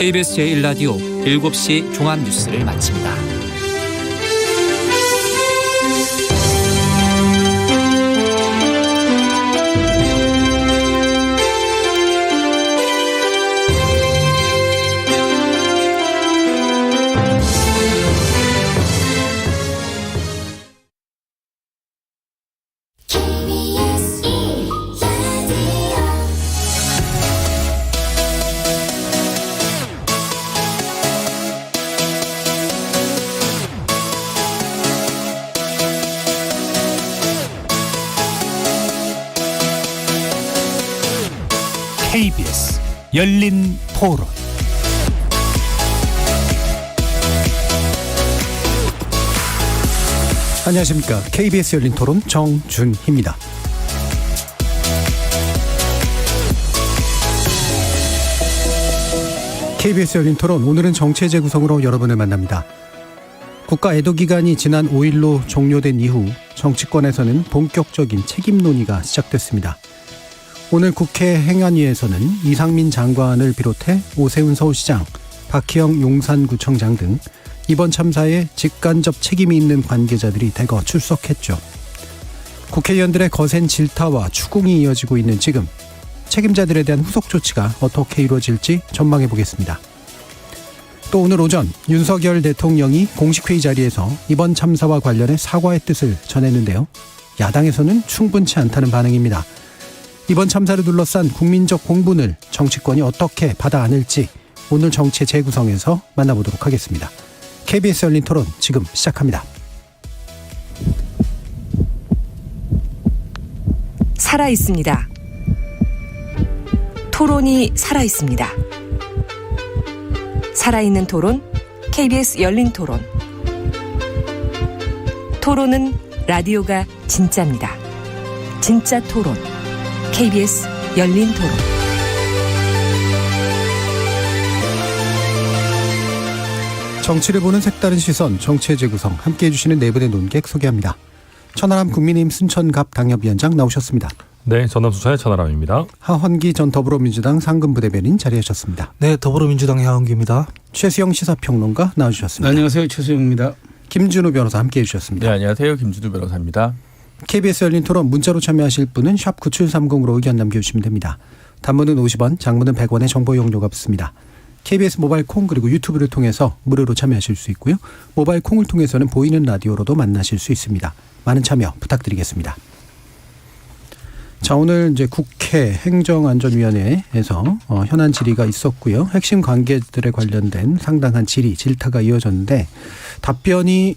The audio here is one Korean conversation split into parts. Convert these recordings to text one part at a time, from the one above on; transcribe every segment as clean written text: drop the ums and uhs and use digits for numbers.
KBS 제1라디오 7시 종합뉴스를 마칩니다. KBS 열린 토론. 안녕하십니까. KBS 열린 토론 정준희입니다. KBS 열린 토론, 오늘은 정체 재구성으로 여러분을 만납니다. 국가 애도 기간이 지난 5일로 종료된 이후 정치권에서는 본격적인 책임 논의가 시작됐습니다. 오늘 국회 행안위에서는 이상민 장관을 비롯해 오세훈 서울시장, 박희영 용산구청장 등 이번 참사에 직간접 책임이 있는 관계자들이 대거 출석했죠. 국회의원들의 거센 질타와 추궁이 이어지고 있는 지금, 책임자들에 대한 후속 조치가 어떻게 이루어질지 전망해 보겠습니다. 또 오늘 오전 윤석열 대통령이 공식회의 자리에서 이번 참사와 관련해 사과의 뜻을 전했는데요. 야당에서는 충분치 않다는 반응입니다. 이번 참사를 둘러싼 국민적 공분을 정치권이 어떻게 받아 안을지 오늘 정치 재구성에서 만나보도록 하겠습니다. KBS 열린 토론 지금 시작합니다. 살아있습니다. 토론이 살아있습니다. 살아있는 토론, KBS 열린 토론. 토론은 라디오가 진짜입니다. 진짜 토론. KBS 열린 토론. 정치를 보는 색다른 시선, 정치의 재구성, 함께해 주시는 네 분의 논객 소개합니다. 천하람 국민의힘 순천갑 당협위원장 나오셨습니다. 네, 전남 수사의 천하람입니다. 하헌기 전 더불어민주당 상근부대변인 자리하셨습니다. 네, 더불어민주당의 하헌기입니다. 최수영 시사평론가 나와주셨습니다. 네, 안녕하세요, 최수영입니다. 김준우 변호사 함께해 주셨습니다. 네, 안녕하세요, 김준우 변호사입니다. KBS 열린 토론, 문자로 참여하실 분은 샵 9730으로 의견 남겨주시면 됩니다. 단문은 50원, 장문은 100원의 정보 용료가 붙습니다. KBS 모바일 콩 그리고 유튜브를 통해서 무료로 참여하실 수 있고요. 모바일 콩을 통해서는 보이는 라디오로도 만나실 수 있습니다. 많은 참여 부탁드리겠습니다. 자, 오늘 이제 국회 행정안전위원회에서 현안 질의가 있었고요. 핵심 관계들에 관련된 상당한 질의, 질타가 이어졌는데 답변이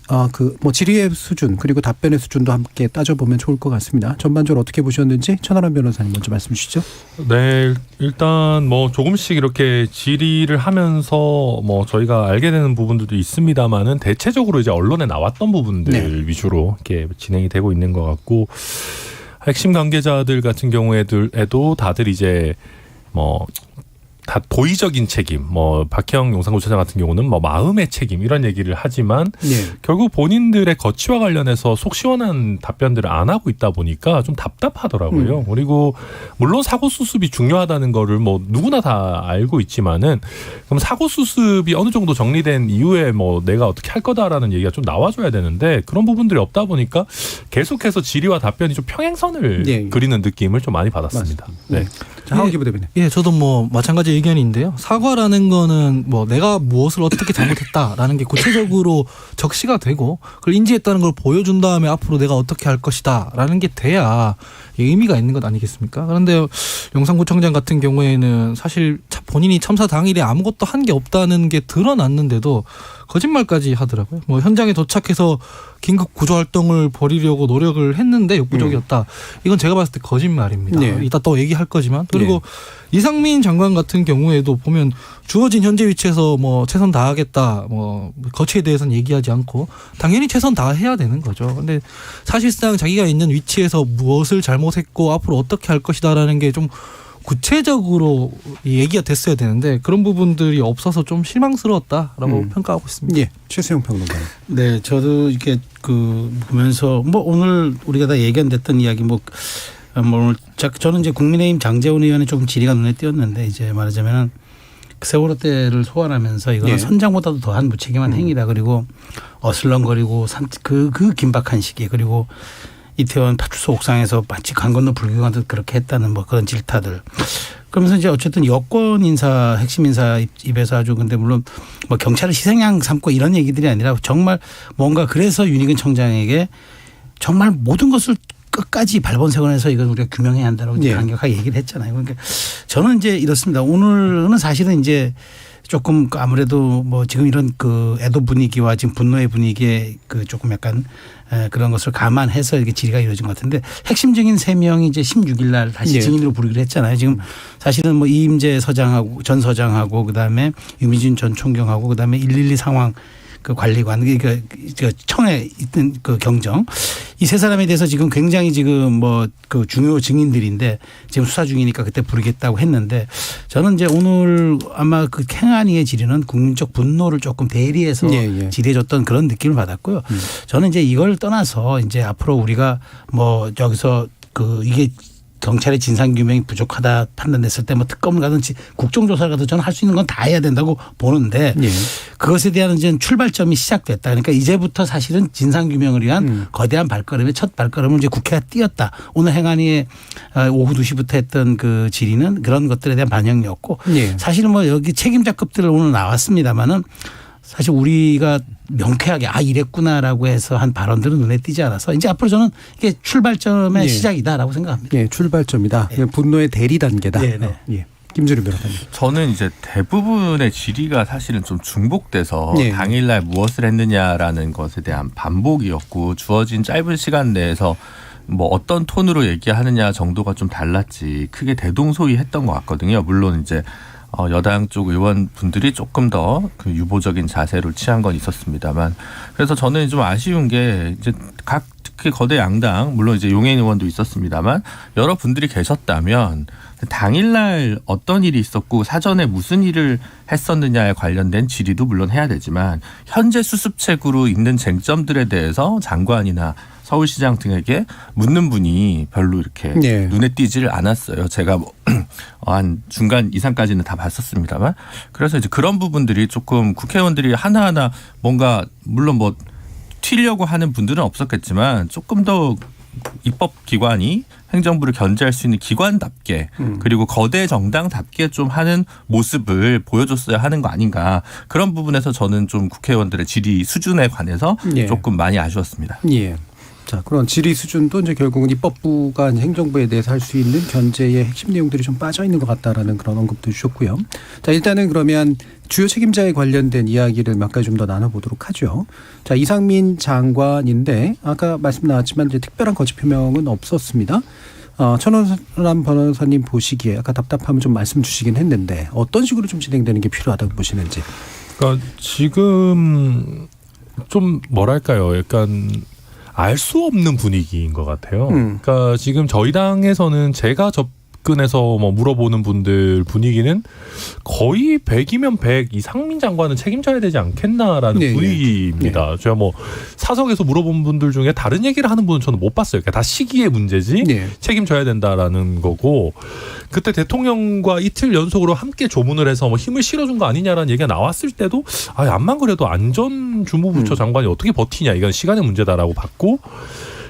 질의의 수준 그리고 답변의 수준도 함께 따져보면 좋을 것 같습니다. 전반적으로 어떻게 보셨는지 천하람 변호사님 먼저 말씀 주시죠. 네, 일단 조금씩 이렇게 질의를 하면서 저희가 알게 되는 부분들도 있습니다만은 대체적으로 이제 언론에 나왔던 부분들 위주로 이렇게 진행이 되고 있는 것 같고. 핵심 관계자들 같은 경우에도 다들 이제 다 도의적인 책임, 박희영 용산구청장 같은 경우는 마음의 책임 이런 얘기를 하지만 결국 본인들의 거취와 관련해서 속 시원한 답변들을 안 하고 있다 보니까 좀 답답하더라고요. 그리고 물론 사고 수습이 중요하다는 거를 누구나 다 알고 있지만은 그럼 사고 수습이 어느 정도 정리된 이후에 내가 어떻게 할 거다라는 얘기가 좀 나와줘야 되는데 그런 부분들이 없다 보니까 계속해서 질의와 답변이 좀 평행선을 그리는 느낌을 좀 많이 받았습니다. 네. 하헌기 부대변인. 예, 저도 마찬가지 의견인데요. 사과라는 거는 내가 무엇을 어떻게 잘못했다라는 게 구체적으로 적시가 되고 그걸 인지했다는 걸 보여준 다음에 앞으로 내가 어떻게 할 것이다라는 게 돼야 의미가 있는 것 아니겠습니까? 그런데 용산구청장 같은 경우에는 사실 본인이 참사 당일에 아무것도 한 게 없다는 게 드러났는데도 거짓말까지 하더라고요. 현장에 도착해서 긴급 구조 활동을 벌이려고 노력을 했는데 역부족이었다. 이건 제가 봤을 때 거짓말입니다. 이따 또 얘기할 거지만. 그리고 이상민 장관 같은 경우에도 보면 주어진 현재 위치에서 최선 다하겠다. 거취에 대해서는 얘기하지 않고 당연히 최선 다해야 되는 거죠. 근데 사실상 자기가 있는 위치에서 무엇을 잘못했고 앞으로 어떻게 할 것이다라는 게 좀 구체적으로 얘기가 됐어야 되는데 그런 부분들이 없어서 좀 실망스러웠다라고 평가하고 있습니다. 예, 최수영 평론가. 네, 저도 이렇게 보면서 오늘 우리가 다 예견됐던 이야기 저는 이제 국민의힘 장제원 의원의 조금 질의가 눈에 띄었는데 이제 말하자면은 세월호 때를 소환하면서 이거는 네. 선장보다도 더한 무책임한 행위다. 그리고 어슬렁거리고 그 긴박한 시기 그리고 이태원 파출소 옥상에서 마치 강 건너 불교한 듯 그렇게 했다는 뭐 그런 질타들. 그러면서 이제 어쨌든 여권 인사 핵심 인사 입에서 아주 근데 물론 뭐 경찰을 희생양 삼고 이런 얘기들이 아니라 정말 뭔가 그래서 윤희근 청장에게 정말 모든 것을 끝까지 발본색원해서 이걸 우리가 규명해야 한다고 네. 강력하게 얘기를 했잖아요. 그러니까 저는 이제 이렇습니다. 오늘은 사실은 이제 조금 아무래도 뭐 지금 이런 그 애도 분위기와 지금 분노의 분위기에 그 조금 약간 그런 것을 감안해서 이렇게 질의가 이루어진 것 같은데 핵심 증인 3명이 이제 16일 날 다시 네. 증인으로 부르기로 했잖아요. 지금 사실은 뭐 이임재 서장하고 전 서장하고 그다음에 유미진 전 총경하고 그다음에 112 상황 그 관리관 그 청에 있는 그 경정 이 세 사람에 대해서 지금 굉장히 지금 뭐 그 중요 증인들인데 지금 수사 중이니까 그때 부르겠다고 했는데 저는 이제 오늘 아마 그 행안위의 질의는 국민적 분노를 조금 대리해서 예. 질의해줬던 그런 느낌을 받았고요. 저는 이제 이걸 떠나서 이제 앞으로 우리가 뭐 여기서 그 이게 경찰의 진상규명이 부족하다 판단됐을 때 뭐 특검을 가든지 국정조사를 가든지 저는 할 수 있는 건 다 해야 된다고 보는데 예. 그것에 대한 이제 출발점이 시작됐다. 그러니까 이제부터 사실은 진상규명을 위한 거대한 발걸음의 첫 발걸음을 이제 국회가 띄었다. 오늘 행안위에 오후 2시부터 했던 그 질의는 그런 것들에 대한 반영이었고 예. 사실은 뭐 여기 책임자급들 오늘 나왔습니다마는 사실 우리가 명쾌하게 이랬구나라고 해서 한 발언들은 눈에 띄지 않아서 이제 앞으로 저는 이게 출발점의 예. 시작이다라고 생각합니다. 예, 출발점이다. 분노의 대리 단계다. 네, 네. 예. 김준우 변호사님. 저는 이제 대부분의 질의가 사실은 좀 중복돼서 네. 당일날 무엇을 했느냐라는 것에 대한 반복이었고 주어진 짧은 시간 내에서 뭐 어떤 톤으로 얘기하느냐 정도가 좀 달랐지 크게 대동소이했던 것 같거든요. 물론 이제 여당 쪽 의원분들이 조금 더 그 유보적인 자세로 취한 건 있었습니다만 그래서 저는 좀 아쉬운 게 이제 각 특히 거대 양당 물론 이제 용해인 의원도 있었습니다만 여러 분들이 계셨다면 당일날 어떤 일이 있었고 사전에 무슨 일을 했었느냐에 관련된 질의도 물론 해야 되지만 현재 수습책으로 있는 쟁점들에 대해서 장관이나 서울시장 등에게 묻는 분이 별로 이렇게 네. 눈에 띄지를 않았어요. 제가 뭐 한 중간 이상까지는 다 봤었습니다만 그래서 이제 그런 부분들이 조금 국회의원들이 하나하나 뭔가 물론 뭐 튀려고 하는 분들은 없었겠지만 조금 더 입법기관이 행정부를 견제할 수 있는 기관답게 그리고 거대 정당답게 좀 하는 모습을 보여줬어야 하는 거 아닌가 그런 부분에서 저는 좀 국회의원들의 질의 수준에 관해서 예. 조금 많이 아쉬웠습니다. 예. 자, 그런 질의 수준도 이제 결국은 입법부가 행정부에 대해서 할 수 있는 견제의 핵심 내용들이 좀 빠져 있는 것 같다라는 그런 언급도 주셨고요. 자, 일단은 그러면 주요 책임자에 관련된 이야기를 몇 가지 좀 더 나눠보도록 하죠. 자, 이상민 장관인데 아까 말씀 나왔지만 이제 특별한 거취 표명은 없었습니다. 천원람 변호사님 보시기에 아까 답답함을 좀 말씀 주시긴 했는데 어떤 식으로 좀 진행되는 게 필요하다고 보시는지. 그러니까 지금 좀 뭐랄까요, 약간 알 수 없는 분위기인 것 같아요. 그러니까 지금 저희 당에서는 제가 접근해서 뭐 물어보는 분들 분위기는 거의 100이면 100 이상민 장관은 책임져야 되지 않겠나라는 네, 분위기입니다. 네. 제가 뭐 사석에서 물어본 분들 중에 다른 얘기를 하는 분은 저는 못 봤어요. 그러니까 다 시기의 문제지 네. 책임져야 된다라는 거고 그때 대통령과 이틀 연속으로 함께 조문을 해서 뭐 힘을 실어준 거 아니냐라는 얘기가 나왔을 때도 암만 그래도 안전주무부처 장관이 어떻게 버티냐 이건 시간의 문제다라고 봤고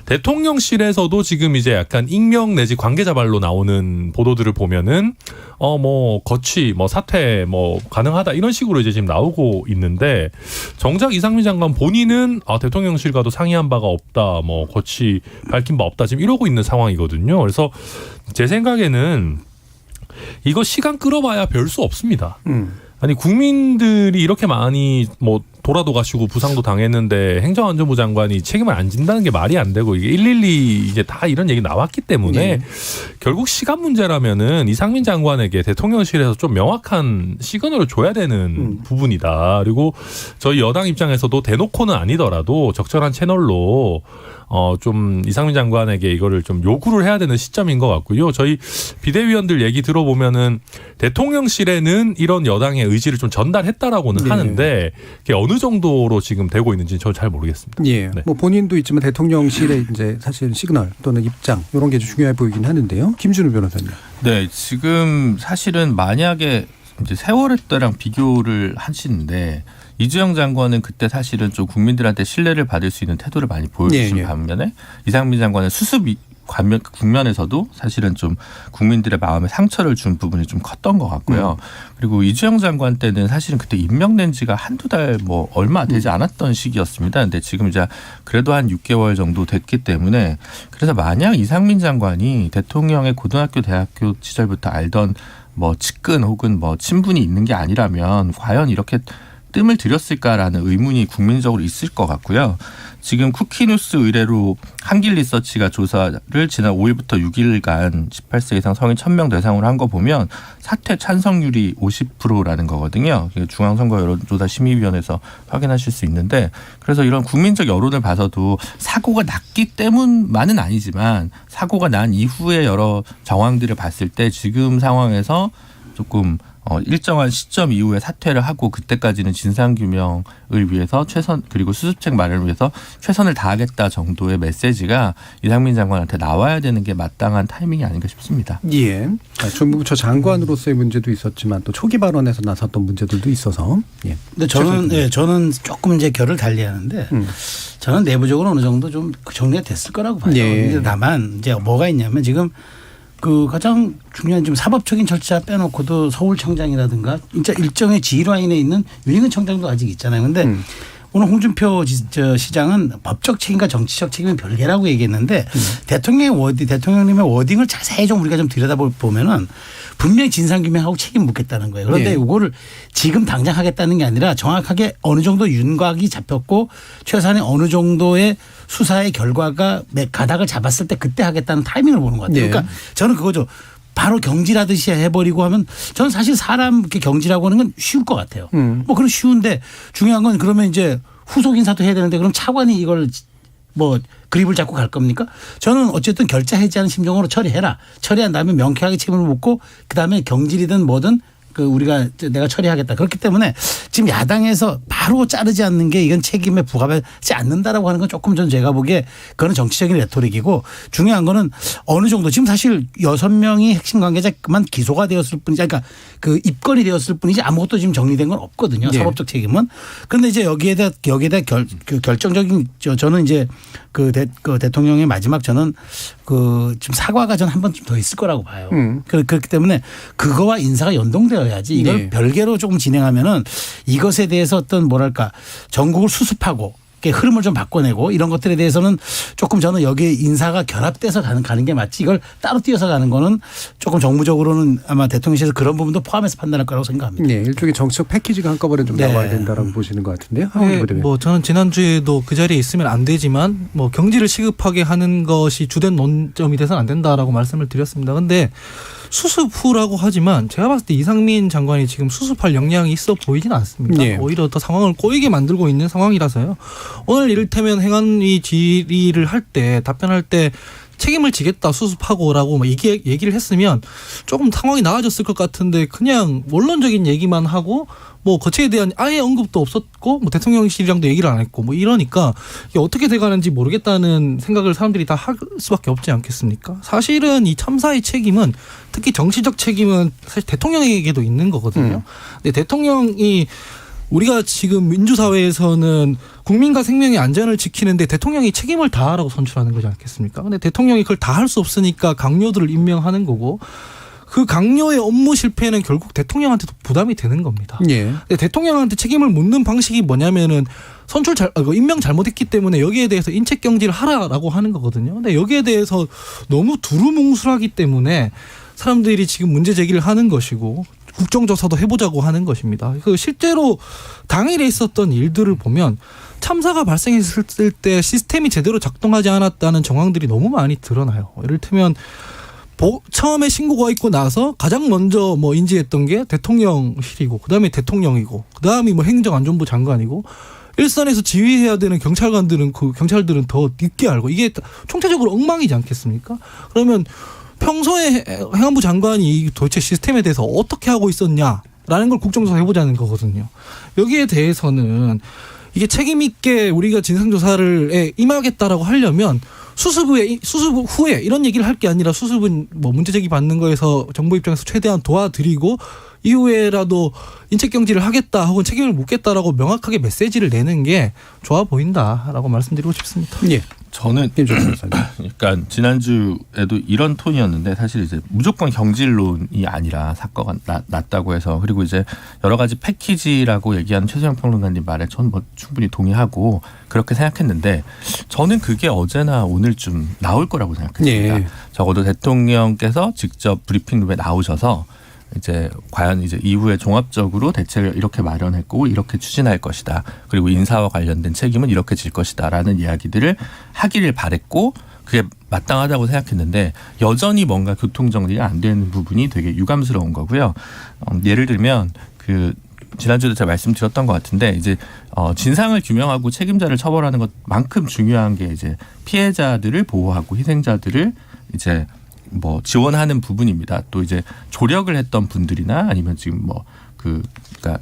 대통령실에서도 지금 이제 약간 익명 내지 관계자 발로 나오는 보도들을 보면은 뭐 거취 뭐 사퇴 뭐 가능하다 이런 식으로 이제 지금 나오고 있는데 정작 이상민 장관 본인은 대통령실과도 상의한 바가 없다 뭐 거취 밝힌 바 없다 지금 이러고 있는 상황이거든요. 그래서 제 생각에는 이거 시간 끌어봐야 별 수 없습니다. 아니 국민들이 이렇게 많이 뭐 돌아도 가시고 부상도 당했는데 행정안전부 장관이 책임을 안 진다는 게 말이 안 되고 이게 112 이제 다 이런 얘기 나왔기 때문에 결국 시간 문제라면은 이상민 장관에게 대통령실에서 좀 명확한 시그널을 줘야 되는 부분이다. 그리고 저희 여당 입장에서도 대놓고는 아니더라도 적절한 채널로 좀 이상민 장관에게 이거를 좀 요구를 해야 되는 시점인 것 같고요. 저희 비대위원들 얘기 들어보면은 대통령실에는 이런 여당의 의지를 좀 전달했다라고는 하는데 그게 어느 정도로 지금 되고 있는지 저는 잘 모르겠습니다. 예. 네. 뭐 본인도 있지만 대통령실의 이제 사실 시그널 또는 입장 이런 게 좀 중요해 보이긴 하는데요. 김준우 변호사님. 네, 지금 사실은 만약에 이제 세월호 때랑 비교를 하시는데 이주영 장관은 그때 사실은 좀 국민들한테 신뢰를 받을 수 있는 태도를 많이 보여주신 반면에 이상민 장관은 수습 국면에서도 사실은 좀 국민들의 마음에 상처를 준 부분이 좀 컸던 것 같고요. 그리고 이주영 장관 때는 사실은 그때 임명된 지가 한두 달 뭐 얼마 되지 않았던 시기였습니다. 근데 지금 이제 그래도 한 6개월 정도 됐기 때문에 그래서 만약 이상민 장관이 대통령의 고등학교, 대학교 시절부터 알던 뭐 측근 혹은 뭐 친분이 있는 게 아니라면 과연 이렇게 뜸을 들였을까라는 의문이 국민적으로 있을 것 같고요. 지금 쿠키뉴스 의뢰로 한길리서치가 조사를 지난 5일부터 6일간 18세 이상 성인 1000명 대상으로 한 거 보면 사퇴 찬성률이 50%라는 거거든요. 중앙선거 여론조사 심의위원회에서 확인하실 수 있는데 그래서 이런 국민적 여론을 봐서도 사고가 났기 때문만은 아니지만 사고가 난 이후의 여러 정황들을 봤을 때 지금 상황에서 조금 일정한 시점 이후에 사퇴를 하고 그때까지는 진상규명을 위해서 그리고 수습책 마련을 위해서 최선을 다하겠다 정도의 메시지가 이상민 장관한테 나와야 되는 게 마땅한 타이밍이 아닌가 싶습니다. 예. 정부부처 장관으로서의 문제도 있었지만 또 초기 발언에서 나섰던 문제들도 있어서. 예. 근데 저는 조금 이제 결을 달리하는데 저는 내부적으로 어느 정도 좀 정리가 됐을 거라고 봐요. 예. 근데 다만 이제 뭐가 있냐면 지금 그 가장 중요한 좀 사법적인 절차 빼놓고도 서울청장이라든가 진짜 일정의 지휘라인에 있는 윤희근 청장도 아직 있잖아요. 그런데 오늘 홍준표 시장은 법적 책임과 정치적 책임은 별개라고 얘기했는데 대통령님의 워딩을 자세히 좀 우리가 좀 들여다보면은 분명히 진상규명하고 책임 묻겠다는 거예요. 그런데 이거를 지금 당장 하겠다는 게 아니라 정확하게 어느 정도 윤곽이 잡혔고 최소한의 어느 정도의 수사의 결과가 가닥을 잡았을 때 그때 하겠다는 타이밍을 보는 것 같아요. 그러니까 저는 그거죠. 바로 경질하듯이 해버리고 하면 저는 사실 사람 이렇게 경질하고 하는 건 쉬울 것 같아요. 뭐 그런 쉬운데 중요한 건 그러면 이제 후속 인사도 해야 되는데 그럼 차관이 이걸 뭐 그립을 잡고 갈 겁니까? 저는 어쨌든 결자 해지하는 심정으로 처리해라. 처리한 다음에 명쾌하게 책임을 묻고 그다음에 경질이든 뭐든 내가 처리하겠다. 그렇기 때문에 지금 야당에서 바로 자르지 않는 게 이건 책임에 부과하지 않는다라고 하는 건 조금 전 제가 보기에 그거는 정치적인 레토릭이고 중요한 거는 어느 정도 지금 사실 6명이 핵심 관계자만 기소가 되었을 뿐이지 그러니까 그 입건이 되었을 뿐이지 아무것도 지금 정리된 건 없거든요. 사법적 책임은. 그런데 이제 여기에 대해 결정적인 저는 이제 그 대통령의 마지막 저는 지금 사과가 전 한 번쯤 더 있을 거라고 봐요. 그렇기 때문에 그거와 인사가 연동되어야지 이걸 별개로 조금 진행하면은 이것에 대해서 어떤 뭐랄까 전국을 수습하고 흐름을 좀 바꿔내고 이런 것들에 대해서는 조금 저는 여기에 인사가 결합돼서 가는 게 맞지 이걸 따로 띄어서 가는 거는 조금 정무적으로는 아마 대통령실에서 그런 부분도 포함해서 판단할 거라고 생각합니다. 네, 일종의 정치적 패키지가 한꺼번에 좀 나와야 된다라고 보시는 것 같은데요. 뭐 저는 지난주에도 그 자리에 있으면 안 되지만 뭐 경질을 시급하게 하는 것이 주된 논점이 돼서는 안 된다라고 말씀을 드렸습니다. 그런데 수습 후라고 하지만 제가 봤을 때 이상민 장관이 지금 수습할 역량이 있어 보이지는 않습니다. 오히려 더 상황을 꼬이게 만들고 있는 상황이라서요. 오늘 이를테면 행안위 질의를 할 때 답변할 때 책임을 지겠다 수습하고라고 뭐 얘기를 했으면 조금 상황이 나아졌을 것 같은데 그냥 원론적인 얘기만 하고 뭐 거치에 대한 아예 언급도 없었고 뭐 대통령실이랑도 얘기를 안 했고 뭐 이러니까 이게 어떻게 돼가는지 모르겠다는 생각을 사람들이 다 할 수밖에 없지 않겠습니까? 사실은 이 참사의 책임은 특히 정치적 책임은 사실 대통령에게도 있는 거거든요. 근데 대통령이 우리가 지금 민주사회에서는 국민과 생명의 안전을 지키는데 대통령이 책임을 다하라고 선출하는 거지 않겠습니까? 근데 대통령이 그걸 다 할 수 없으니까 강요들을 임명하는 거고 그 강요의 업무 실패는 결국 대통령한테도 부담이 되는 겁니다. 근데 대통령한테 책임을 묻는 방식이 뭐냐면은 임명 잘못했기 때문에 여기에 대해서 인책 경질을 하라라고 하는 거거든요. 근데 여기에 대해서 너무 두루뭉술하기 때문에 사람들이 지금 문제 제기를 하는 것이고 국정조사도 해보자고 하는 것입니다. 실제로 당일에 있었던 일들을 보면 참사가 발생했을 때 시스템이 제대로 작동하지 않았다는 정황들이 너무 많이 드러나요. 이를테면 처음에 신고가 있고 나서 가장 먼저 뭐 인지했던 게 대통령실이고 그다음에 대통령이고 그다음이 뭐 행정안전부 장관이고 일선에서 지휘해야 되는 경찰들은 더 늦게 알고 이게 총체적으로 엉망이지 않겠습니까? 그러면 평소에 행안부 장관이 도대체 시스템에 대해서 어떻게 하고 있었냐라는 걸 국정조사 해보자는 거거든요. 여기에 대해서는 이게 책임 있게 우리가 진상조사를 임하겠다라고 하려면 수습 후에 이런 얘기를 할 게 아니라 수습은 뭐 문제제기 받는 거에서 정부 입장에서 최대한 도와드리고 이후에라도 인책경질을 하겠다 혹은 책임을 묻겠다라고 명확하게 메시지를 내는 게 좋아 보인다라고 말씀드리고 싶습니다. 예. 저는 그러니까 지난주에도 이런 톤이었는데 사실 이제 무조건 경질론이 아니라 사건가 났다고 해서 그리고 이제 여러 가지 패키지라고 얘기하는 최소영 평론가님 말에 저는 뭐 충분히 동의하고 그렇게 생각했는데 저는 그게 어제나 오늘쯤 나올 거라고 생각했습니다. 예. 적어도 대통령께서 직접 브리핑룸에 나오셔서 이제 과연 이제 이후에 종합적으로 대책을 이렇게 마련했고 이렇게 추진할 것이다. 그리고 인사와 관련된 책임은 이렇게 질 것이다라는 이야기들을 하기를 바랬고 그게 마땅하다고 생각했는데 여전히 뭔가 교통 정리가 안 되는 부분이 되게 유감스러운 거고요. 예를 들면 그 지난주에도 제가 말씀드렸던 것 같은데 이제 진상을 규명하고 책임자를 처벌하는 것만큼 중요한 게 이제 피해자들을 보호하고 희생자들을 이제 뭐 지원하는 부분입니다. 또 이제 조력을 했던 분들이나 아니면 지금 뭐 그러니까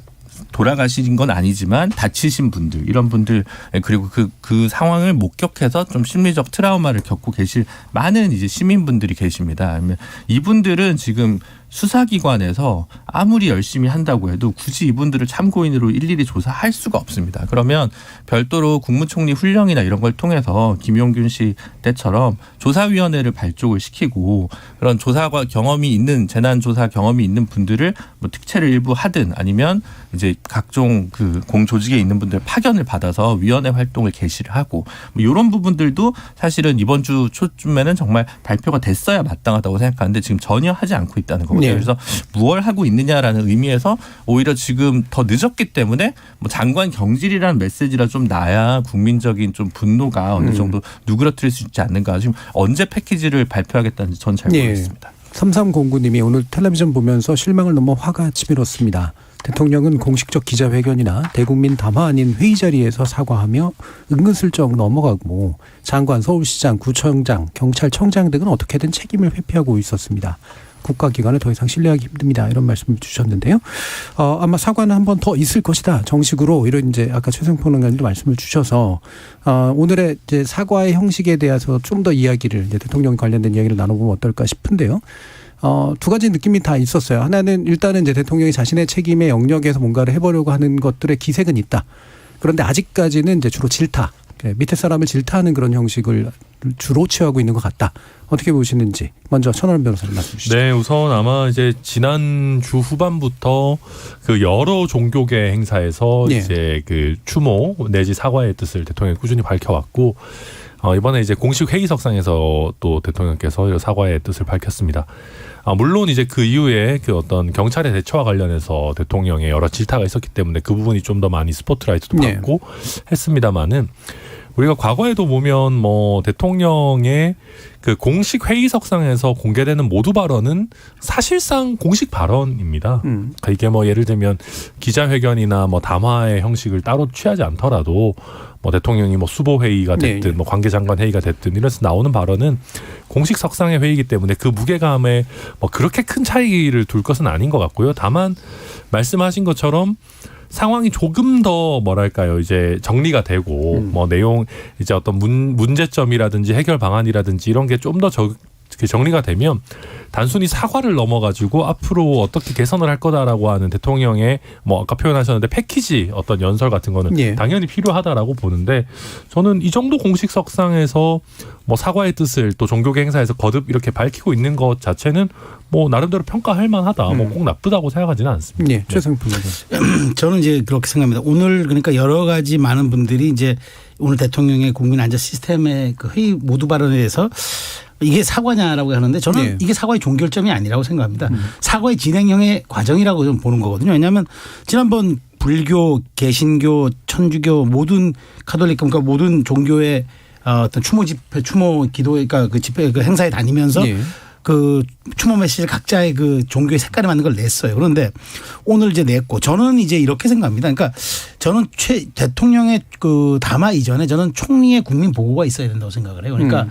돌아가신 건 아니지만 다치신 분들 이런 분들 그리고 그 상황을 목격해서 좀 심리적 트라우마를 겪고 계실 많은 이제 시민분들이 계십니다. 이분들은 지금 수사기관에서 아무리 열심히 한다고 해도 굳이 이분들을 참고인으로 일일이 조사할 수가 없습니다. 그러면 별도로 국무총리 훈령이나 이런 걸 통해서 김용균 씨 때처럼 조사위원회를 발족을 시키고 그런 조사과 경험이 있는 재난조사 경험이 있는 분들을 뭐 특채를 일부 하든 아니면 이제 각종 그 공조직에 있는 분들 파견을 받아서 위원회 활동을 개시를 하고 뭐 이런 부분들도 사실은 이번 주 초쯤에는 정말 발표가 됐어야 마땅하다고 생각하는데 지금 전혀 하지 않고 있다는 거거든요. 네. 그래서 무얼 하고 있느냐라는 의미에서 오히려 지금 더 늦었기 때문에 뭐 장관 경질이라는 메시지라 좀 나야 국민적인 좀 분노가 어느 정도 누그러뜨릴 수 있지 않는가. 지금 언제 패키지를 발표하겠다는지 전 잘 모르겠습니다. 3309님이 오늘 텔레비전 보면서 실망을 넘어 화가 치밀었습니다. 대통령은 공식적 기자회견이나 대국민 담화 아닌 회의 자리에서 사과하며 은근슬쩍 넘어가고 장관, 서울시장, 구청장, 경찰청장 등은 어떻게든 책임을 회피하고 있었습니다. 국가기관을 더 이상 신뢰하기 힘듭니다. 이런 말씀을 주셨는데요. 아마 사과는 한 번 더 있을 것이다. 정식으로 이런 이제 아까 최승 평론가님도 말씀을 주셔서 오늘의 이제 사과의 형식에 대해서 좀 더 이야기를 이제 대통령 관련된 이야기를 나눠보면 어떨까 싶은데요. 두 가지 느낌이 다 있었어요. 하나는 일단은 이제 대통령이 자신의 책임의 영역에서 뭔가를 해보려고 하는 것들의 기색은 있다. 그런데 아직까지는 이제 주로 질타, 밑에 사람을 질타하는 그런 형식을 주로 취하고 있는 것 같다. 어떻게 보시는지 먼저 천원 변호사님 말씀 주시죠. 네, 우선 아마 이제 지난주 후반부터 그 여러 종교계 행사에서 네. 이제 그 추모 내지 사과의 뜻을 대통령이 꾸준히 밝혀왔고 이번에 이제 공식 회의석상에서 또 대통령께서 사과의 뜻을 밝혔습니다. 물론 이제 그 이후에 그 어떤 경찰의 대처와 관련해서 대통령의 여러 질타가 있었기 때문에 그 부분이 좀 더 많이 스포트라이트도 받고 했습니다만은 우리가 과거에도 보면 뭐 대통령의 그 공식 회의석상에서 공개되는 모두 발언은 사실상 공식 발언입니다. 그러니까 이게 뭐 예를 들면 기자회견이나 뭐 담화의 형식을 따로 취하지 않더라도 뭐 대통령이 뭐 수보회의가 됐든 뭐 관계장관 회의가 됐든 이래서 나오는 발언은 공식 석상의 회의이기 때문에 그 무게감에 뭐 그렇게 큰 차이를 둘 것은 아닌 것 같고요. 다만 말씀하신 것처럼 상황이 조금 더 뭐랄까요 이제 정리가 되고 뭐 내용 이제 어떤 문제점이라든지 해결 방안이라든지 이런 게 좀 더 정리가 되면 단순히 사과를 넘어가지고 앞으로 어떻게 개선을 할 거다라고 하는 대통령의 뭐 아까 표현하셨는데 패키지 어떤 연설 같은 거는 당연히 필요하다라고 보는데 저는 이 정도 공식 석상에서 뭐 사과의 뜻을 또 종교계 행사에서 거듭 이렇게 밝히고 있는 것 자체는 뭐 나름대로 평가할 만하다. 뭐 꼭 나쁘다고 생각하지는 않습니다. 네, 최승필 의원. 저는 이제 그렇게 생각합니다. 오늘 그러니까 여러 가지 많은 분들이 이제 오늘 대통령의 국민 안전 시스템의 그 회의 모두 발언에 대해서 이게 사과냐라고 하는데 저는 이게 사과의 종결점이 아니라고 생각합니다. 사과의 진행형의 과정이라고 좀 보는 거거든요. 왜냐하면 지난번 불교, 개신교, 천주교 모든 카톨릭 그러니까 모든 종교의 어떤 추모 집회, 추모 기도 그러니까 그 집회 그 행사에 다니면서 그 추모 메시지를 각자의 그 종교의 색깔에 맞는 걸 냈어요. 그런데 오늘 이제 냈고 저는 이제 이렇게 생각합니다. 그러니까 저는 대통령의 그 담화 이전에 저는 총리의 국민 보고가 있어야 된다고 생각을 해요. 그러니까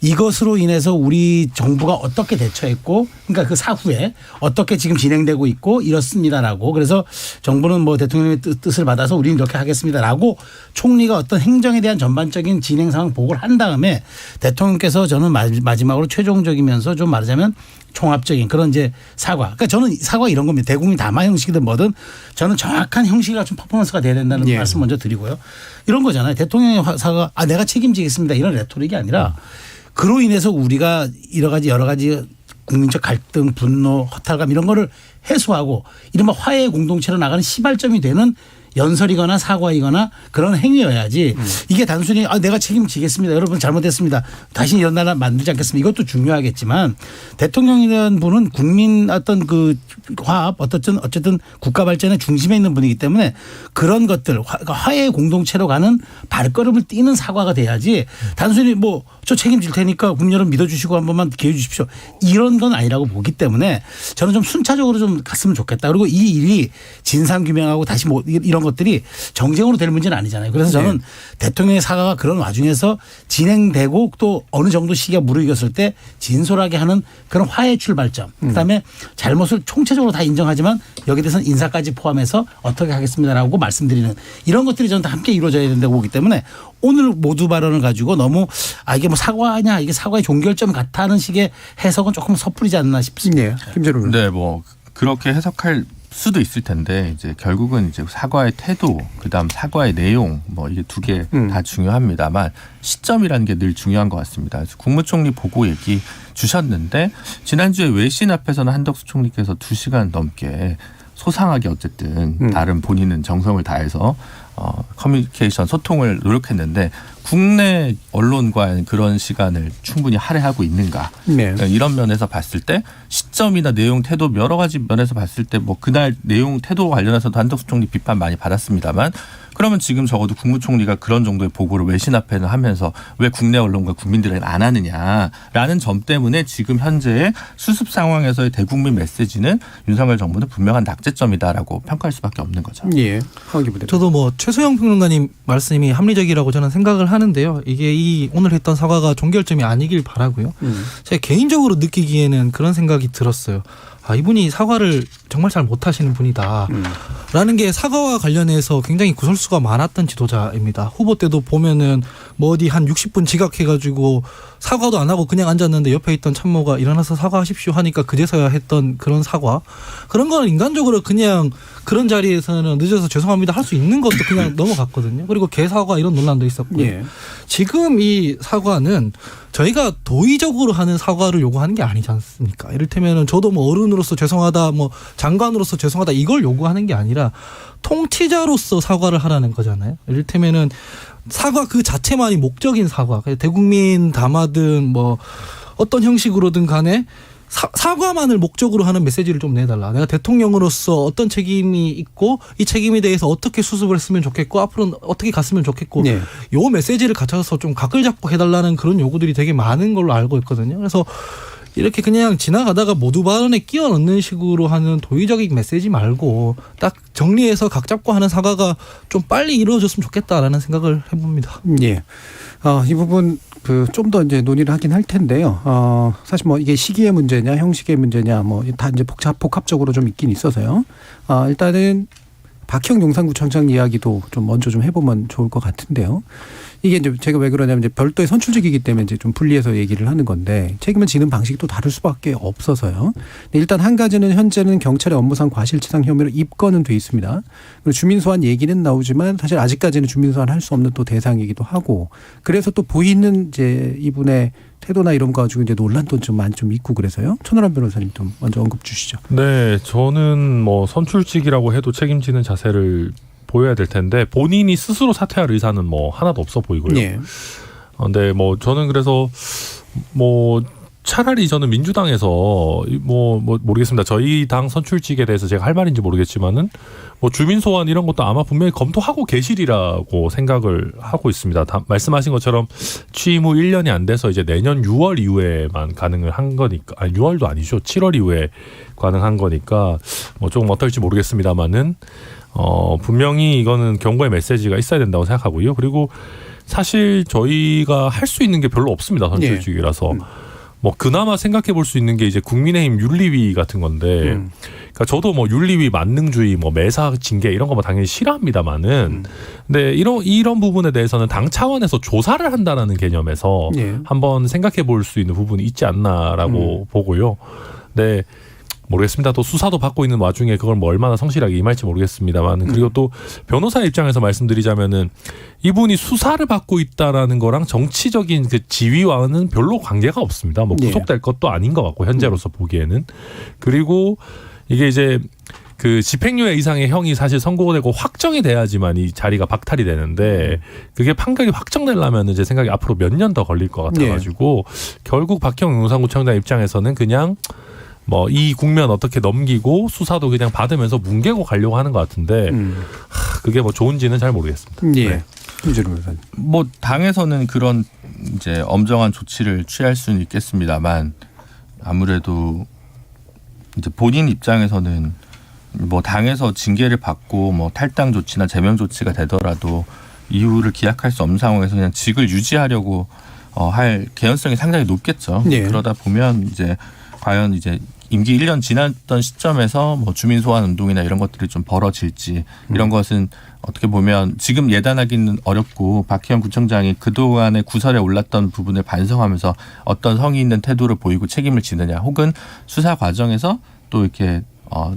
이것으로 인해서 우리 정부가 어떻게 대처했고 그러니까 그 사후에 어떻게 지금 진행되고 있고 이렇습니다라고 그래서 정부는 뭐 대통령의 뜻을 받아서 우리는 이렇게 하겠습니다라고 총리가 어떤 행정에 대한 전반적인 진행 상황 보고를 한 다음에 대통령께서 저는 마지막으로 최종적이면서 좀 말하자면 종합적인 그런 이제 사과. 그러니까 저는 사과 이런 겁니다. 대국민 담화 형식이든 뭐든 저는 정확한 형식이 좀 퍼포먼스가 돼야 된다는 말씀 먼저 드리고요. 이런 거잖아요. 대통령의 사과 내가 책임지겠습니다. 이런 레토릭이 아니라 그로 인해서 우리가 여러 가지 국민적 갈등, 분노, 허탈감 이런 거를 해소하고 이른바 화해의 공동체로 나가는 시발점이 되는 연설이거나 사과이거나 그런 행위여야지 이게 단순히 내가 책임지겠습니다. 여러분 잘못했습니다. 다시 이런 나라 만들지 않겠습니다. 이것도 중요하겠지만 대통령이라는 분은 국민 어떤 그 화합 어쨌든 국가 발전의 중심에 있는 분이기 때문에 그런 것들 화해의 공동체로 가는 발걸음을 띄는 사과가 돼야지 단순히 뭐 저 책임질 테니까 국민 여러분 믿어주시고 한 번만 기회 주십시오. 이런 건 아니라고 보기 때문에 저는 좀 순차적으로 좀 갔으면 좋겠다. 그리고 이 일이 진상규명하고 다시 뭐 이런 것들이 정쟁으로 될 문제는 아니잖아요. 그래서 저는 대통령의 사과가 그런 와중에서 진행되고 또 어느 정도 시기가 무르익었을 때 진솔하게 하는 그런 화해 출발점. 그다음에 잘못을 총체적으로 다 인정하지만 여기에 대해서는 인사까지 포함해서 어떻게 하겠습니다라고 말씀드리는 이런 것들이 저는 다 함께 이루어져야 된다고 보기 때문에 오늘 모두 발언을 가지고 너무 이게 뭐 사과냐 이게 사과의 종결점 같아 하는 식의 해석은 조금 섣부리지 않나 싶습니다. 김재룡. 네, 뭐 그렇게 해석할 수도 있을 텐데 이제 결국은 이제 사과의 태도, 그다음 사과의 내용 뭐 이게 두 개 다 중요합니다만 시점이라는 게 늘 중요한 것 같습니다. 그래서 국무총리 보고 얘기 주셨는데 지난주에 외신 앞에서는 한덕수 총리께서 2시간 넘게 소상하게 어쨌든 다른 본인은 정성을 다해서 커뮤니케이션 소통을 노력했는데 국내 언론과 그런 시간을 충분히 할애하고 있는가 이런 면에서 봤을 때 시점이나 내용 태도 여러 가지 면에서 봤을 때 뭐 그날 내용 태도 관련해서도 한덕수 총리 비판 많이 받았습니다만 그러면 지금 적어도 국무총리가 그런 정도의 보고를 외신 앞에는 하면서 왜 국내 언론과 국민들에게 안 하느냐라는 점 때문에 지금 현재의 수습 상황에서의 대국민 메시지는 윤석열 정부는 분명한 낙제점이다라고 평가할 수밖에 없는 거죠. 예. 저도 뭐 최소영 평론가님 말씀이 합리적이라고 저는 생각을 하는데요. 이게 이 오늘 했던 사과가 종결점이 아니길 바라고요. 제가 개인적으로 느끼기에는 그런 생각이 들었어요. 이분이 사과를 정말 잘 못하시는 분이다. 라는 게 사과와 관련해서 굉장히 구설수가 많았던 지도자입니다. 후보 때도 보면은 뭐 어디 한 60분 지각해가지고 사과도 안 하고 그냥 앉았는데 옆에 있던 참모가 일어나서 사과하십시오 하니까 그제서야 했던 그런 사과. 그런 거는 인간적으로 그냥 그런 자리에서는 늦어서 죄송합니다 할 수 있는 것도 그냥 넘어갔거든요. 그리고 개사과 이런 논란도 있었고요. 예. 지금 이 사과는 저희가 도의적으로 하는 사과를 요구하는 게 아니지 않습니까? 이를테면은 저도 뭐 어른으로서 죄송하다, 뭐 장관으로서 죄송하다 이걸 요구하는 게 아니라 통치자로서 사과를 하라는 거잖아요. 이를테면은 사과 그 자체만이 목적인 사과. 대국민 담화든 뭐 어떤 형식으로든 간에 사과만을 목적으로 하는 메시지를 좀 내달라. 내가 대통령으로서 어떤 책임이 있고 이 책임에 대해서 어떻게 수습을 했으면 좋겠고 앞으로는 어떻게 갔으면 좋겠고 요 메시지를 갖춰서 좀 각을 잡고 해달라는 그런 요구들이 되게 많은 걸로 알고 있거든요. 그래서 이렇게 그냥 지나가다가 모두 발언에 끼워 넣는 식으로 하는 도의적인 메시지 말고 딱 정리해서 각 잡고 하는 사과가 좀 빨리 이루어졌으면 좋겠다라는 생각을 해봅니다. 예. 이 부분 좀 더 이제 논의를 하긴 할 텐데요. 사실 뭐 이게 시기의 문제냐 형식의 문제냐 뭐 다 이제 복합적으로 좀 있긴 있어서요. 일단은 박형 용산구청장 이야기도 좀 먼저 좀 해보면 좋을 것 같은데요. 이게 이제 제가 왜 그러냐면 이제 별도의 선출직이기 때문에 이제 좀 분리해서 얘기를 하는 건데 책임을 지는 방식도 다를 수밖에 없어서요. 일단 한 가지는 현재는 경찰의 업무상 과실치상 혐의로 입건은 돼 있습니다. 그리고 주민소환 얘기는 나오지만 사실 아직까지는 주민소환 할 수 없는 또 대상이기도 하고 그래서 또 보이는 이제 이분의 태도나 이런 거 가지고 이제 논란도 좀 많이 좀 있고 그래서요. 천하람 변호사님 좀 먼저 언급 주시죠. 네, 저는 뭐 선출직이라고 해도 책임지는 자세를 보여야 될 텐데 본인이 스스로 사퇴할 의사는 뭐 하나도 없어 보이고요. 예. 근데 뭐 저는 그래서 뭐 차라리 저는 민주당에서 뭐 모르겠습니다. 저희 당 선출직에 대해서 제가 할 말인지 모르겠지만은 뭐 주민 소환 이런 것도 아마 분명히 검토하고 계시리라고 생각을 하고 있습니다. 말씀하신 것처럼 취임 후 1년이 안 돼서 이제 내년 6월 이후에만 가능을 한 거니까 6월도 아니죠. 7월 이후에 가능한 거니까 뭐 조금 어떨지 모르겠습니다만은 분명히 이거는 경고의 메시지가 있어야 된다고 생각하고요. 그리고 사실 저희가 할 수 있는 게 별로 없습니다. 선출직이라서. 뭐 그나마 생각해 볼 수 있는 게 이제 국민의힘 윤리위 같은 건데, 그러니까 저도 뭐 윤리위 만능주의, 뭐 매사 징계 이런 거 뭐 당연히 싫어합니다만은, 근데 이런 부분에 대해서는 당 차원에서 조사를 한다라는 개념에서 한번 생각해 볼 수 있는 부분이 있지 않나라고 보고요. 네. 모르겠습니다. 또 수사도 받고 있는 와중에 그걸 뭐 얼마나 성실하게 임할지 모르겠습니다만, 그리고 또 변호사 입장에서 말씀드리자면은 이분이 수사를 받고 있다라는 거랑 정치적인 그 지위와는 별로 관계가 없습니다. 뭐 구속될 것도 아닌 것 같고 현재로서 보기에는. 그리고 이게 이제 그 집행유예 이상의 형이 사실 선고되고 확정이 돼야지만 이 자리가 박탈이 되는데, 그게 판결이 확정되려면 제 생각에 앞으로 몇 년 더 걸릴 것 같아가지고 결국 박형 용산구청장 입장에서는 그냥 뭐 이 국면 어떻게 넘기고 수사도 그냥 받으면서 뭉개고 가려고 하는 것 같은데, 그게 뭐 좋은지는 잘 모르겠습니다. 네. 뭐 당에서는 그런 이제 엄정한 조치를 취할 수는 있겠습니다만, 아무래도 이제 본인 입장에서는 뭐 당에서 징계를 받고 뭐 탈당 조치나 제명 조치가 되더라도 이유를 기약할 수 없는 상황에서 그냥 직을 유지하려고 할 개연성이 상당히 높겠죠. 그러다 보면 이제 과연 이제 임기 1년 지났던 시점에서 뭐 주민 소환 운동이나 이런 것들이 좀 벌어질지, 이런 것은 어떻게 보면 지금 예단하기는 어렵고, 박희영 구청장이 그동안의 구설에 올랐던 부분을 반성하면서 어떤 성의 있는 태도를 보이고 책임을 지느냐, 혹은 수사 과정에서 또 이렇게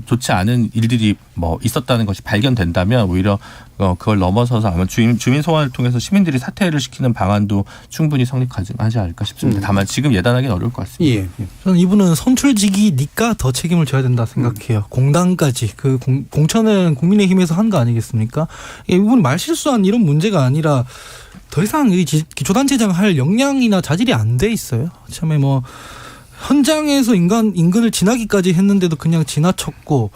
좋지 않은 일들이 뭐 있었다는 것이 발견된다면 오히려 그걸 넘어서서 아마 주민 소환을 통해서 시민들이 사퇴를 시키는 방안도 충분히 성립하지 않을까 싶습니다. 다만 지금 예단하기는 어려울 것 같습니다. 저는 이분은 선출직이니까 더 책임을 져야 된다 생각해요. 공당까지 그 공천은 국민의힘에서 한 거 아니겠습니까? 이분이 말실수한 이런 문제가 아니라 더 이상 이 기초단체장 할 역량이나 자질이 안 돼 있어요. 처음에 뭐 현장에서 인근을 지나기까지 했는데도 그냥 지나쳤고,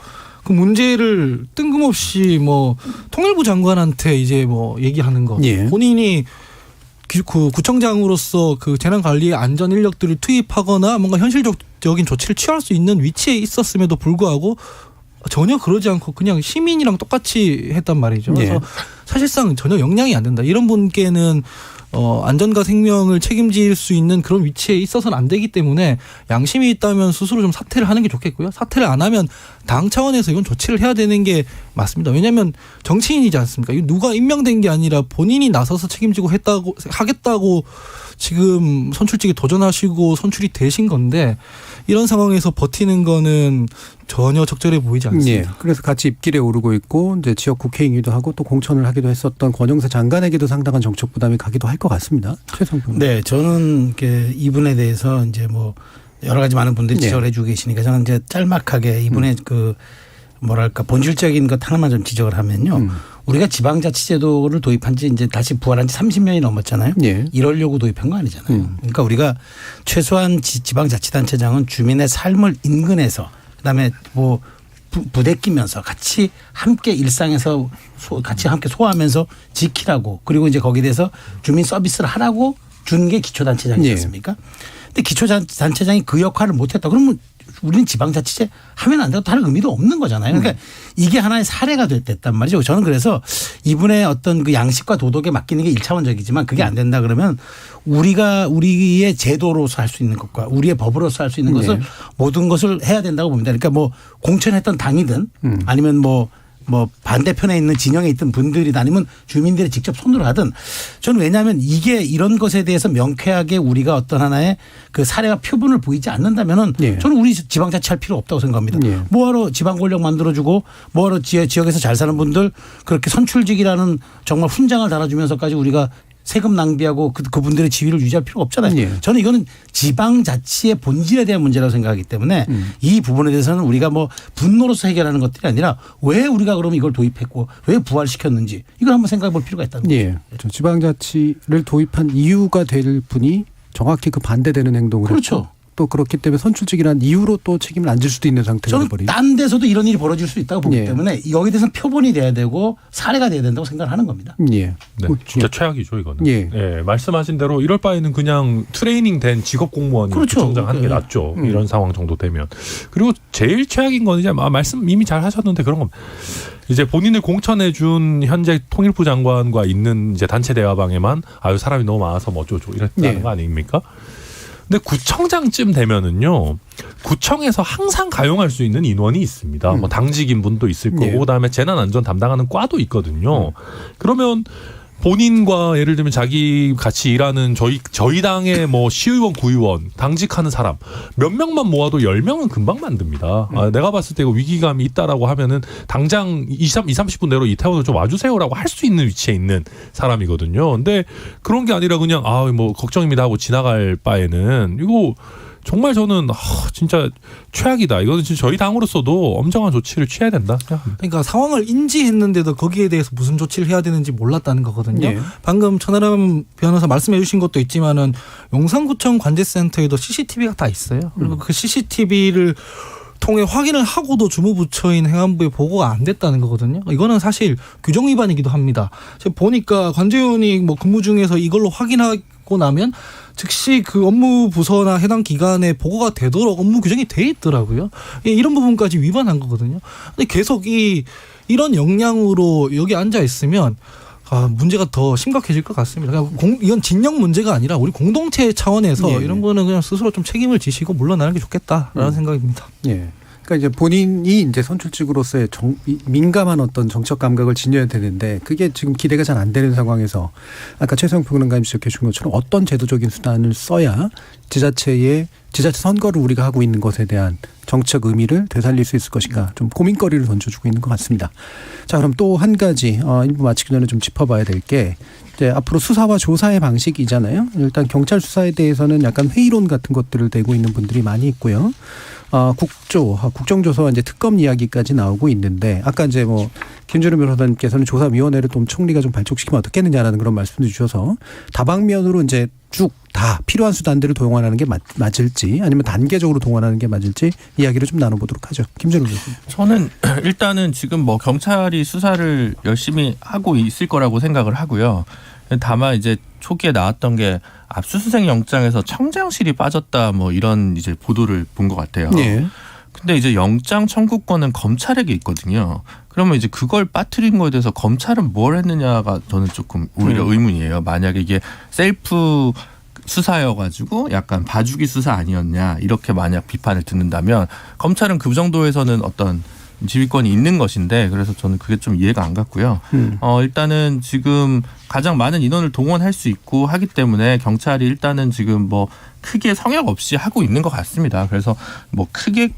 그 문제를 뜬금없이 뭐 통일부 장관한테 이제 뭐 얘기하는 거, 본인이 그 구청장으로서 그 재난관리에 안전 인력들을 투입하거나 뭔가 현실적인 조치를 취할 수 있는 위치에 있었음에도 불구하고 전혀 그러지 않고 그냥 시민이랑 똑같이 했단 말이죠. 그래서 사실상 전혀 역량이 안 된다. 이런 분께는 안전과 생명을 책임질 수 있는 그런 위치에 있어서는 안 되기 때문에 양심이 있다면 스스로 좀 사퇴를 하는 게 좋겠고요. 사퇴를 안 하면 당 차원에서 이건 조치를 해야 되는 게 맞습니다. 왜냐하면 정치인이지 않습니까? 이거 누가 임명된 게 아니라 본인이 나서서 책임지고 하겠다고 지금 선출직에 도전하시고 선출이 되신 건데, 이런 상황에서 버티는 거는 전혀 적절해 보이지 않습니다. 그래서 같이 입길에 오르고 있고, 이제 지역 국회의이기도 하고 또 공천을 하기도 했었던 권영세 장관에게도 상당한 정책 부담이 가기도 할 것 같습니다. 최성평. 네, 저는 이분에 대해서 이제 뭐 여러 가지 많은 분들이 지적을 해주고 계시니까 저는 이제 짤막하게 이분의 그 뭐랄까 본질적인 것 하나만 좀 지적을 하면요. 우리가 지방자치제도를 도입한 지 이제 다시 부활한 지 30년이 넘었잖아요. 이러려고 도입한 거 아니잖아요. 그러니까 우리가 최소한 지방자치단체장은 주민의 삶을 인근에서, 그다음에 뭐 부대 끼면서 같이 함께 일상에서 같이 함께 소화하면서 지키라고, 그리고 이제 거기에 대해서 주민 서비스를 하라고 준 게 기초단체장이지 않습니까? 근데 기초단체장이 그 역할을 못했다. 그러면 우리는 지방자치제 하면 안 되고 다른 의미도 없는 거잖아요. 그러니까 이게 하나의 사례가 됐단 말이죠. 저는 그래서 이분의 어떤 그 양식과 도덕에 맡기는 게 1차원적이지만 그게 안 된다 그러면 우리의 제도로서 할 수 있는 것과 우리의 법으로서 할 수 있는 것을 모든 것을 해야 된다고 봅니다. 그러니까 뭐 공천했던 당이든 아니면 뭐 반대편에 있는 진영에 있던 분들이든 아니면 주민들이 직접 손으로 하든, 저는 왜냐하면 이게 이런 것에 대해서 명쾌하게 우리가 어떤 하나의 그 사례와 표본을 보이지 않는다면은 저는 우리 지방자치 할 필요 없다고 생각합니다. 뭐하러 지방 권력 만들어주고 뭐하러 지역에서 잘 사는 분들 그렇게 선출직이라는 정말 훈장을 달아주면서까지 우리가 세금 낭비하고 그분들의 지위를 유지할 필요가 없잖아요. 저는 이거는 지방자치의 본질에 대한 문제라고 생각하기 때문에 이 부분에 대해서는 우리가 뭐 분노로서 해결하는 것들이 아니라 왜 우리가 그러면 이걸 도입했고 왜 부활시켰는지 이걸 한번 생각해 볼 필요가 있다는 거죠. 지방자치를 도입한 이유가 될 분이 정확히 그 반대되는 행동을 그렇죠. 했고 또 그렇기 때문에 선출직이란 이유로 또 책임을 안 질 수도 있는 상태가 저는 돼버리죠. 딴 데서도 이런 일이 벌어질 수 있다고 보기 예. 때문에 여기에 대해서는 표본이 돼야 되고 사례가 돼야 된다고 생각을 하는 겁니다. 예. 네, 진짜 최악이죠 이거는. 예. 예, 말씀하신 대로 이럴 바에는 그냥 트레이닝된 직업 공무원이 그렇죠. 구청장 하는 게 낫죠. 이런 상황 정도 되면. 그리고 제일 최악인 건 이제 말씀 이미 잘 하셨는데 그런 겁니다. 이제 본인을 공천해준 현재 통일부 장관과 있는 이제 단체 대화방에만 아유 사람이 너무 많아서 뭐 어쩌고 이랬다는 네. 거 아닙니까? 근데 구청장쯤 되면은요, 구청에서 항상 가용할 수 있는 인원이 있습니다. 뭐 당직인 분도 있을 거고, 네. 그다음에 재난안전 담당하는 과도 있거든요. 그러면 본인과 예를 들면 자기 같이 일하는 저희 당의 뭐 시의원, 구의원, 당직하는 사람 몇 명만 모아도 10명은 금방 만듭니다. 내가 봤을 때 이거 위기감이 있다라고 하면은 당장 30분 내로 이태원을 좀 와주세요라고 할 수 있는 위치에 있는 사람이거든요. 근데 그런 게 아니라 그냥 뭐 걱정입니다 하고 지나갈 바에는 이거 정말 저는 진짜 최악이다. 이거는 진짜 저희 당으로서도 엄정한 조치를 취해야 된다. 그러니까 상황을 인지했는데도 거기에 대해서 무슨 조치를 해야 되는지 몰랐다는 거거든요. 네. 방금 천하람 변호사 말씀해 주신 것도 있지만은 용산구청 관제센터에도 CCTV가 다 있어요. 그리고 그 CCTV를 통해 확인을 하고도 주무부처인 행안부에 보고가 안 됐다는 거거든요. 이거는 사실 규정 위반이기도 합니다. 제가 보니까 관제위원이 뭐 근무 중에서 이걸로 확인하고 나면 즉시 그 업무 부서나 해당 기관에 보고가 되도록 업무 규정이 돼 있더라고요. 이런 부분까지 위반한 거거든요. 근데 계속 이런 역량으로 여기 앉아 있으면 문제가 더 심각해질 것 같습니다. 그러니까 이건 진영 문제가 아니라 우리 공동체 차원에서 예. 이런 거는 그냥 스스로 좀 책임을 지시고 물러나는 게 좋겠다라는 생각입니다. 예. 그러니까 이제 본인이 이제 선출직으로서의 민감한 어떤 정책 감각을 지녀야 되는데 그게 지금 기대가 잘 안 되는 상황에서 아까 최수영 평론가님 지적해 준 것처럼 어떤 제도적인 수단을 써야 지자체 선거를 우리가 하고 있는 것에 대한 정책 의미를 되살릴 수 있을 것인가 좀 고민거리를 던져주고 있는 것 같습니다. 자, 그럼 또 한 가지 1부 마치기 전에 좀 짚어봐야 될 게 이제 앞으로 수사와 조사의 방식이잖아요. 일단 경찰 수사에 대해서는 약간 회의론 같은 것들을 대고 있는 분들이 많이 있고요. 국정조사와 이제 특검 이야기까지 나오고 있는데 아까 이제 뭐 김준우 변호사님께서는 조사위원회를 좀 총리가 좀 발족시키면 어떻겠느냐라는 그런 말씀도 주셔서 다방면으로 이제 쭉 다 필요한 수단들을 동원하는 게 맞을지 아니면 단계적으로 동원하는 게 맞을지 이야기를 좀 나눠보도록 하죠. 김준우 변호사님. 저는 일단은 지금 뭐 경찰이 수사를 열심히 하고 있을 거라고 생각을 하고요. 다만 이제 초기에 나왔던 게 압수수색 영장에서 청장실이 빠졌다 뭐 이런 이제 보도를 본 것 같아요. 네. 근데 이제 영장 청구권은 검찰에게 있거든요. 그러면 이제 그걸 빠뜨린 거에 대해서 검찰은 뭘 했느냐가 저는 조금 오히려 의문이에요. 만약에 이게 셀프 수사여가지고 약간 봐주기 수사 아니었냐 이렇게 만약 비판을 듣는다면 검찰은 그 정도에서는 어떤 지휘권이 있는 것인데 그래서 저는 그게 좀 이해가 안 갔고요. 일단은 지금 가장 많은 인원을 동원할 수 있고 하기 때문에 경찰이 일단은 지금 뭐 크게 성역 없이 하고 있는 것 같습니다. 그래서 뭐 크게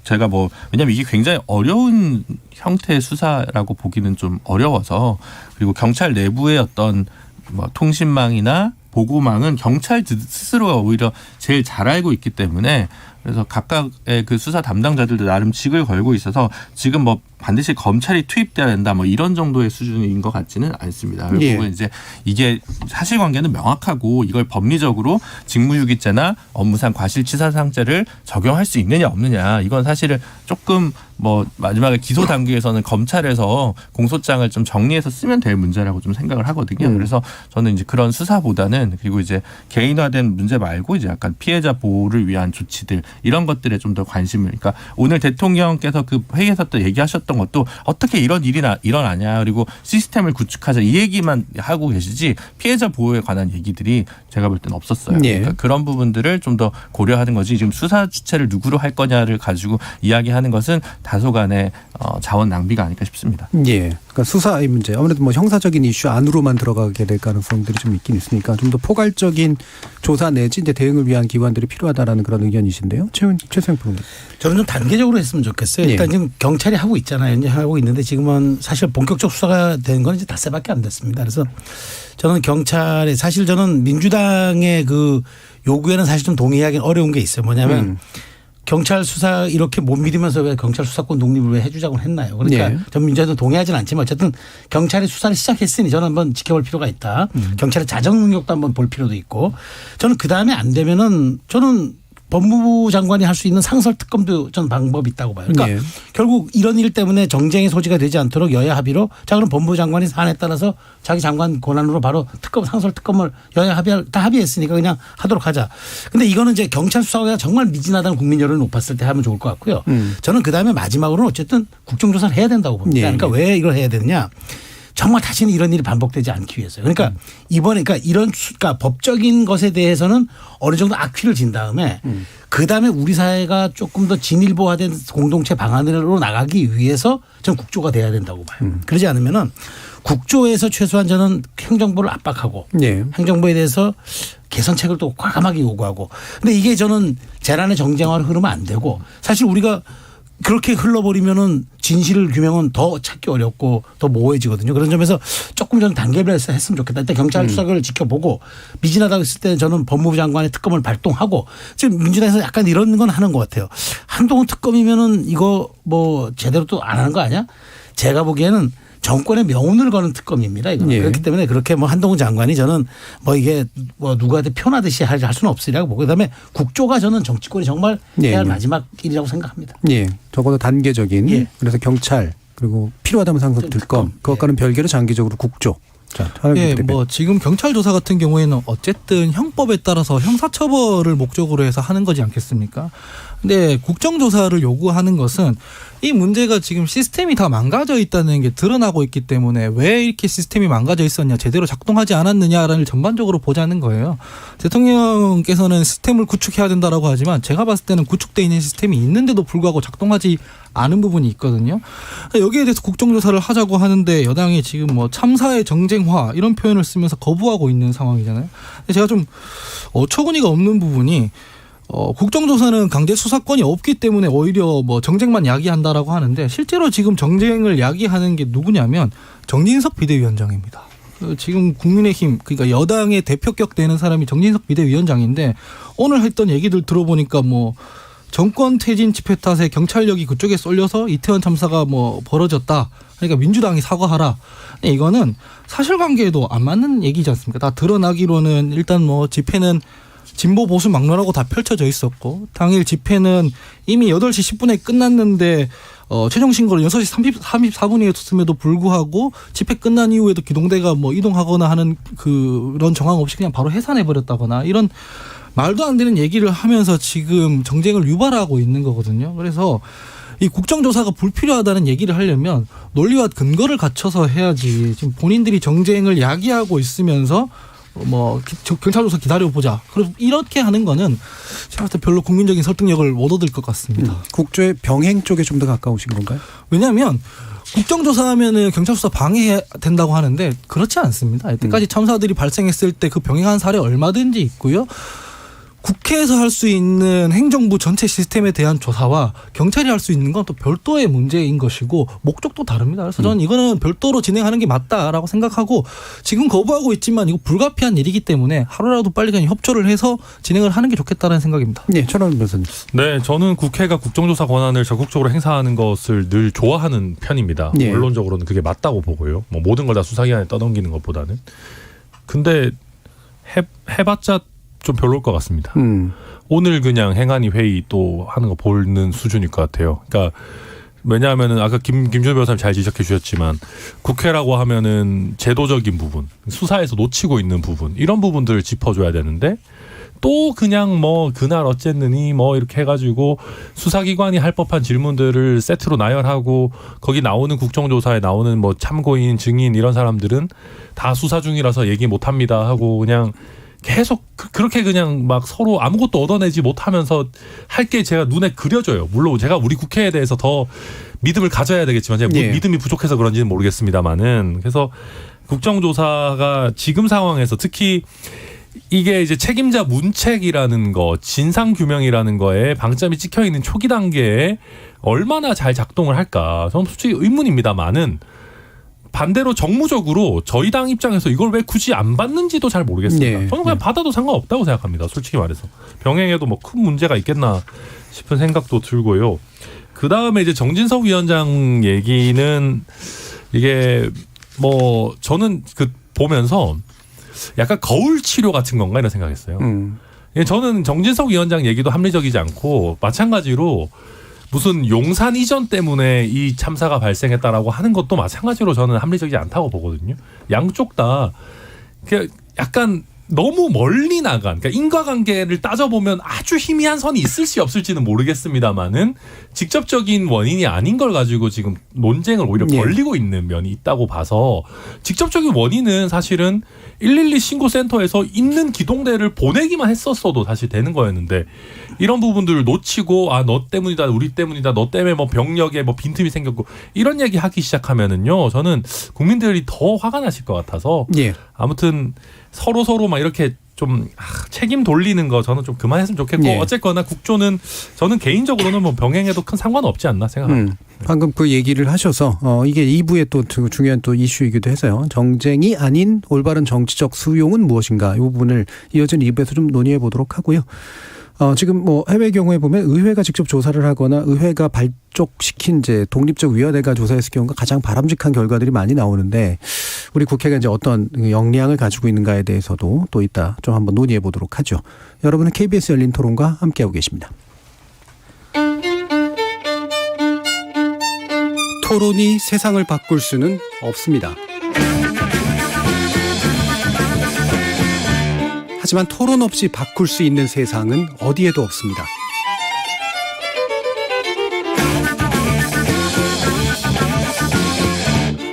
제가 뭐 왜냐하면 이게 굉장히 어려운 형태의 수사라고 보기는 좀 어려워서 그리고 경찰 내부의 어떤 뭐 통신망이나 보고망은 경찰 스스로가 오히려 제일 잘 알고 있기 때문에 그래서 각각의 그 수사 담당자들도 나름 직을 걸고 있어서 지금 뭐 반드시 검찰이 투입돼야 된다 뭐 이런 정도의 수준인 것 같지는 않습니다. 그리고 이제 이게 사실관계는 명확하고 이걸 법리적으로 직무유기죄나 업무상 과실치사상죄를 적용할 수 있느냐 없느냐 이건 사실은 조금 뭐 마지막에 기소 단계에서는 검찰에서 공소장을 좀 정리해서 쓰면 될 문제라고 좀 생각을 하거든요. 그래서 저는 이제 그런 수사보다는 그리고 이제 개인화된 문제 말고 이제 약간 피해자 보호를 위한 조치들 이런 것들에 좀 더 관심을 그러니까 오늘 대통령께서 그 회의에서 또 얘기하셨던 것도 어떻게 이런 일이 일어나냐 그리고 시스템을 구축하자 이 얘기만 하고 계시지 피해자 보호에 관한 얘기들이 제가 볼 때는 없었어요. 그러니까 그런 부분들을 좀 더 고려하는 거지 지금 수사 주체를 누구로 할 거냐를 가지고 이야기하는 것은 다소간의 자원 낭비가 아닐까 싶습니다. 예. 그러니까 수사의 문제 아무래도 뭐 형사적인 이슈 안으로만 들어가게 될 가능성들이 좀 있긴 있으니까 좀 더 포괄적인 조사 내지 이제 대응을 위한 기관들이 필요하다라는 그런 의견이신데요. 최수영 평론가. 저는 좀 단계적으로 했으면 좋겠어요. 일단 지금 경찰이 하고 있잖아요. 이제 하고 있는데 지금은 사실 본격적 수사가 된 건 이제 닷새밖에 안 됐습니다. 그래서 저는 경찰에 사실 저는 민주당의 그 요구에는 사실 좀 동의하기는 어려운 게 있어요. 뭐냐면 경찰 수사 이렇게 못 믿으면서 왜 경찰 수사권 독립을 왜 해주자고 했나요? 그러니까 전 민주당도 동의하지는 않지만 어쨌든 경찰이 수사를 시작했으니 저는 한번 지켜볼 필요가 있다. 경찰의 자정 능력도 한번 볼 필요도 있고 저는 그다음에 안 되면은 저는 법무부 장관이 할 수 있는 상설 특검도 전 방법이 있다고 봐요. 그러니까 네. 결국 이런 일 때문에 정쟁의 소지가 되지 않도록 여야 합의로 자 그럼 법무부 장관이 사안에 따라서 자기 장관 권한으로 바로 특검 상설 특검을 여야 다 합의했으니까 그냥 하도록 하자. 근데 이거는 이제 경찰 수사가 정말 미진하다는 국민 여론이 높았을 때 하면 좋을 것 같고요. 저는 그다음에 마지막으로는 어쨌든 국정조사를 해야 된다고 봅니다. 네. 그러니까 왜 이걸 해야 되느냐. 정말 다시는 이런 일이 반복되지 않기 위해서요. 그러니까 이번에 그러니까 그러니까 법적인 것에 대해서는 어느 정도 악취를 진 다음에 그 다음에 우리 사회가 조금 더 진일보화된 공동체 방안으로 나가기 위해서 저는 국조가 돼야 된다고 봐요. 그러지 않으면은 국조에서 최소한 저는 행정부를 압박하고 네. 행정부에 대해서 개선책을 또 과감하게 요구하고. 근데 이게 저는 재난의 정쟁화로 흐르면 안 되고 사실 우리가 그렇게 흘러버리면은 진실 규명은 더 찾기 어렵고 더 모호해지거든요. 그런 점에서 조금 저는 단계별에서 했으면 좋겠다. 일단 경찰 수사를 지켜보고 미진하다고 했을 때 저는 법무부 장관의 특검을 발동하고 지금 민주당에서 약간 이런 건 하는 것 같아요. 한동훈 특검이면은 이거 뭐 제대로 또 안 하는 거 아니야? 제가 보기에는 정권의 명운을 거는 특검입니다. 이거는. 예. 그렇기 때문에 그렇게 뭐 한동훈 장관이 저는 뭐 이게 뭐 누구한테 편하듯이 할 수는 없으리라고 보고 그다음에 국조가 저는 정치권이 정말 해야 할 마지막 일이라고 생각합니다. 예. 적어도 단계적인 예. 그래서 경찰 그리고 필요하다면 상설 특검 그것과는 별개로 장기적으로 국조. 자, 예, 뭐 지금 경찰 조사 같은 경우에는 어쨌든 형법에 따라서 형사처벌을 목적으로 해서 하는 거지 않겠습니까? 근데 국정조사를 요구하는 것은 이 문제가 지금 시스템이 다 망가져 있다는 게 드러나고 있기 때문에 왜 이렇게 시스템이 망가져 있었냐, 제대로 작동하지 않았느냐를 전반적으로 보자는 거예요. 대통령께서는 시스템을 구축해야 된다라고 하지만 제가 봤을 때는 구축되어 있는 시스템이 있는데도 불구하고 작동하지 않은 부분이 있거든요. 여기에 대해서 국정조사를 하자고 하는데 여당이 지금 뭐 참사의 정쟁화 이런 표현을 쓰면서 거부하고 있는 상황이잖아요. 근데 제가 좀 어처구니가 없는 부분이 국정조사는 강제 수사권이 없기 때문에 오히려 뭐 정쟁만 야기한다라고 하는데 실제로 지금 정쟁을 야기하는 게 누구냐면 정진석 비대위원장입니다. 지금 국민의힘 그러니까 여당의 대표격 되는 사람이 정진석 비대위원장인데 오늘 했던 얘기들 들어보니까 뭐 정권 퇴진 집회 탓에 경찰력이 그쪽에 쏠려서 이태원 참사가 뭐 벌어졌다. 그러니까 민주당이 사과하라. 이거는 사실관계에도 안 맞는 얘기지 않습니까? 다 드러나기로는 일단 뭐 집회는 진보 보수 막론하고 다 펼쳐져 있었고 당일 집회는 이미 8시 10분에 끝났는데 최종 신고를 6시 34분에 했음에도 불구하고 집회 끝난 이후에도 기동대가 뭐 이동하거나 하는 그런 정황 없이 그냥 바로 해산해 버렸다거나 이런 말도 안 되는 얘기를 하면서 지금 정쟁을 유발하고 있는 거거든요. 그래서 이 국정조사가 불필요하다는 얘기를 하려면 논리와 근거를 갖춰서 해야지 지금 본인들이 정쟁을 야기하고 있으면서 뭐 경찰조사 기다려보자. 그리고 이렇게 하는 거는 제가 봤을 때 별로 국민적인 설득력을 못 얻을 것 같습니다. 국조의 병행 쪽에 좀 더 가까우신 건가요? 왜냐하면 국정조사하면은 경찰수사 방해해야 된다고 하는데 그렇지 않습니다. 이때까지 참사들이 발생했을 때 그 병행한 사례 얼마든지 있고요. 국회에서 할 수 있는 행정부 전체 시스템에 대한 조사와 경찰이 할 수 있는 건 또 별도의 문제인 것이고 목적도 다릅니다. 그래서 저는 이거는 별도로 진행하는 게 맞다라고 생각하고 지금 거부하고 있지만 이거 불가피한 일이기 때문에 하루라도 빨리 그냥 협조를 해서 진행을 하는 게 좋겠다는 생각입니다. 네, 천원 변호사님. 네, 저는 국회가 국정조사 권한을 적극적으로 행사하는 것을 늘 좋아하는 편입니다. 예. 원론적으로는 그게 맞다고 보고요. 뭐 모든 걸 다 수사기관에 떠넘기는 것보다는. 근데 해봤자 좀 별로일 것 같습니다. 오늘 그냥 행안위 회의 또 하는 거 보는 수준일 것 같아요. 그러니까 왜냐하면은 아까 김준호 변호사님 잘 지적해 주셨지만 국회라고 하면은 제도적인 부분, 수사에서 놓치고 있는 부분 이런 부분들을 짚어줘야 되는데 또 그냥 뭐 그날 어쨌느니 뭐 이렇게 해가지고 수사기관이 할 법한 질문들을 세트로 나열하고 거기 나오는 국정조사에 나오는 뭐 참고인, 증인 이런 사람들은 다 수사 중이라서 얘기 못합니다 하고 그냥 계속 그렇게 그냥 막 서로 아무것도 얻어내지 못하면서 할 게 제가 눈에 그려져요. 물론 제가 우리 국회에 대해서 더 믿음을 가져야 되겠지만 제가 예. 믿음이 부족해서 그런지는 모르겠습니다만은 그래서 국정조사가 지금 상황에서 특히 이게 이제 책임자 문책이라는 거, 진상규명이라는 거에 방점이 찍혀 있는 초기 단계에 얼마나 잘 작동을 할까? 저는 솔직히 의문입니다만은 반대로 정무적으로 저희 당 입장에서 이걸 왜 굳이 안 받는지도 잘 모르겠습니다. 네. 저는 그냥 받아도 상관없다고 생각합니다. 솔직히 말해서. 병행해도 뭐 큰 문제가 있겠나 싶은 생각도 들고요. 그다음에 이제 정진석 위원장 얘기는 이게 뭐 저는 그 보면서 약간 거울 치료 같은 건가 이런 생각했어요. 예, 저는 정진석 위원장 얘기도 합리적이지 않고 마찬가지로 무슨 용산 이전 때문에 이 참사가 발생했다라고 하는 것도 마찬가지로 저는 합리적이지 않다고 보거든요. 양쪽 다 약간 너무 멀리 나간, 그러니까 인과관계를 따져보면 아주 희미한 선이 있을지 없을지는 모르겠습니다만은 직접적인 원인이 아닌 걸 가지고 지금 논쟁을 오히려 벌리고 있는 면이 있다고 봐서 직접적인 원인은 사실은 112 신고센터에서 있는 기동대를 보내기만 했었어도 사실 되는 거였는데 이런 부분들을 놓치고 너 때문이다, 우리 때문이다, 너 때문에 뭐 병력에 뭐 빈틈이 생겼고 이런 얘기 하기 시작하면은요, 저는 국민들이 더 화가 나실 것 같아서 아무튼 서로 막 이렇게 좀 책임 돌리는 거 저는 좀 그만했으면 좋겠고 어쨌거나 국조는 저는 개인적으로는 뭐 병행해도 큰 상관은 없지 않나 생각합니다. 방금 그 얘기를 하셔서 이게 2부의 또 중요한 또 이슈이기도 해서요. 정쟁이 아닌 올바른 정치적 수용은 무엇인가, 이 부분을 이어진 2부에서 좀 논의해 보도록 하고요. 지금 뭐 해외 경우에 보면 의회가 직접 조사를 하거나 의회가 발족시킨 이제 독립적 위원회가 조사했을 경우가 가장 바람직한 결과들이 많이 나오는데 우리 국회가 이제 어떤 역량을 가지고 있는가에 대해서도 또 이따 좀 한번 논의해 보도록 하죠. 여러분은 KBS 열린 토론과 함께하고 계십니다. 토론이 세상을 바꿀 수는 없습니다. 하지만 토론 없이 바꿀 수 있는 세상은 어디에도 없습니다.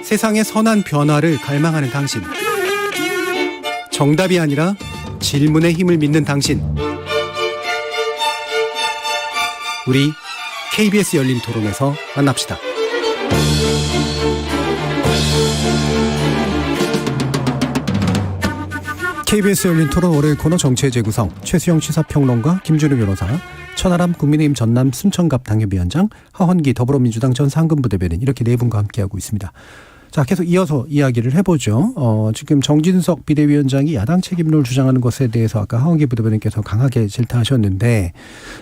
세상의 선한 변화를 갈망하는 당신. 정답이 아니라 질문의 힘을 믿는 당신. 우리 KBS 열린 토론에서 만납시다. KBS 열린 토론 월요일 코너 정치의 재구성, 최수영 시사평론가, 김준우 변호사, 천하람 국민의힘 전남 순천갑 당협위원장, 하헌기 더불어민주당 전 상근부대변인, 이렇게 네 분과 함께하고 있습니다. 자, 계속 이어서 이야기를 해보죠. 지금 정진석 비대위원장이 야당 책임론을 주장하는 것에 대해서 아까 하헌기 부대변인께서 강하게 질타하셨는데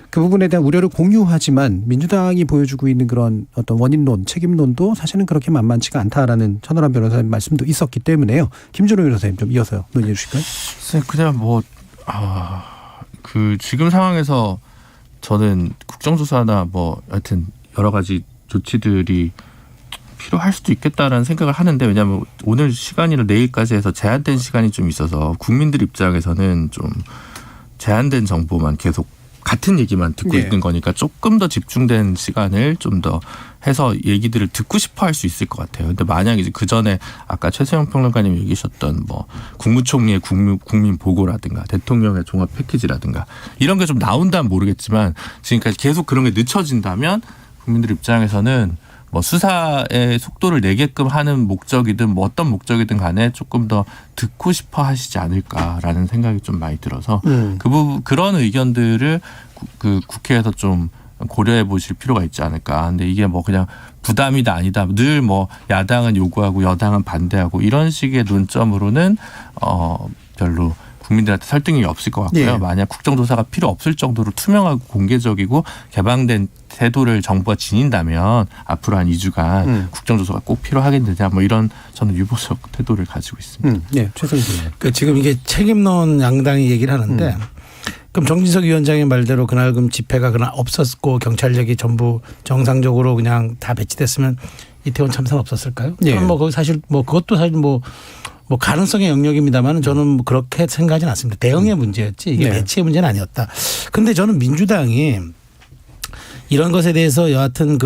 그 부분에 대한 우려를 공유하지만 민주당이 보여주고 있는 그런 어떤 원인론, 책임론도 사실은 그렇게 만만치가 않다라는 천하람 변호사님 말씀도 있었기 때문에요. 김준호 변호사님 좀 이어서 논의해 주실까요? 그냥 지금 상황에서 저는 국정조사나 하여튼 여러 가지 조치들이 필요할 수도 있겠다라는 생각을 하는데, 왜냐하면 오늘 시간이나 내일까지 해서 제한된 시간이 좀 있어서 국민들 입장에서는 좀 제한된 정보만 계속 같은 얘기만 듣고 있는 거니까 조금 더 집중된 시간을 좀 더 해서 얘기들을 듣고 싶어 할 수 있을 것 같아요. 근데 만약 이제 그 전에 아까 최수영 평론가님 얘기하셨던 국무총리의 국민 보고라든가 대통령의 종합 패키지라든가 이런 게 좀 나온다면 모르겠지만 지금까지 계속 그런 게 늦춰진다면 국민들 입장에서는 수사의 속도를 내게끔 하는 목적이든 어떤 목적이든 간에 조금 더 듣고 싶어 하시지 않을까라는 생각이 좀 많이 들어서 그런 의견들을 국회에서 좀 고려해 보실 필요가 있지 않을까. 근데 이게 그냥 부담이다 아니다. 늘 야당은 요구하고 여당은 반대하고 이런 식의 논점으로는 별로 국민들한테 설득력이 없을 것 같고요. 만약 국정조사가 필요 없을 정도로 투명하고 공개적이고 개방된 태도를 정부가 지닌다면 앞으로 한 2주간 국정조사가 꼭 필요하겠느냐 이런 저는 유보적 태도를 가지고 있습니다. 네, 최선희 의원. 지금 이게 책임론 양당이 얘기를 하는데 그럼 정진석 위원장의 말대로 그날 집회가 그날 없었고 경찰력이 전부 정상적으로 그냥 다 배치됐으면 이태원 참사는 없었을까요? 저는 거기 사실 그것도 사실 가능성의 영역입니다만 저는 그렇게 생각하지는 않습니다. 대응의 문제였지 이게 배치의 문제는 아니었다. 그런데 저는 민주당이 이런 것에 대해서 여하튼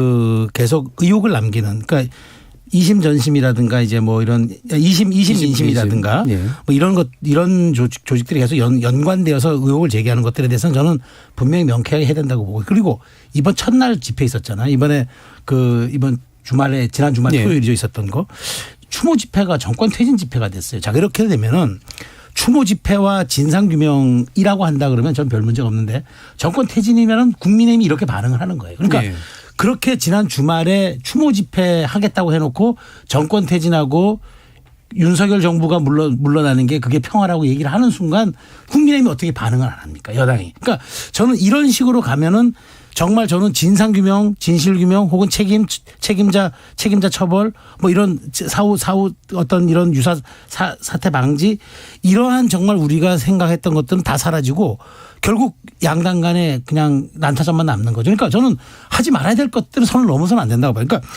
계속 의혹을 남기는, 그러니까 2심 전심이라든가 이제 이런 2심 인심이라든가 이런 조직들이 계속 연관되어서 의혹을 제기하는 것들에 대해서는 저는 분명히 명쾌하게 해야 된다고 보고, 그리고 이번 첫날 집회 있었잖아요. 이번에 이번 주말에 지난 주말 토요일에 있었던 거. 추모 집회가 정권 퇴진 집회가 됐어요. 자, 이렇게 되면은 추모 집회와 진상규명이라고 한다 그러면 전 별 문제가 없는데 정권 퇴진이면은 국민의힘이 이렇게 반응을 하는 거예요. 그러니까 그렇게 지난 주말에 추모 집회 하겠다고 해놓고 정권 퇴진하고 윤석열 정부가 물러나는 게 그게 평화라고 얘기를 하는 순간 국민의힘이 어떻게 반응을 안 합니까? 여당이. 그러니까 저는 이런 식으로 가면은 정말 저는 진상규명, 진실규명 혹은 책임자 처벌 뭐 이런 사후 어떤 이런 유사 사태 방지 이러한 정말 우리가 생각했던 것들은 다 사라지고 결국 양당 간에 그냥 난타전만 남는 거죠. 그러니까 저는 하지 말아야 될 것들은 선을 넘어서는 안 된다고 봐요. 그러니까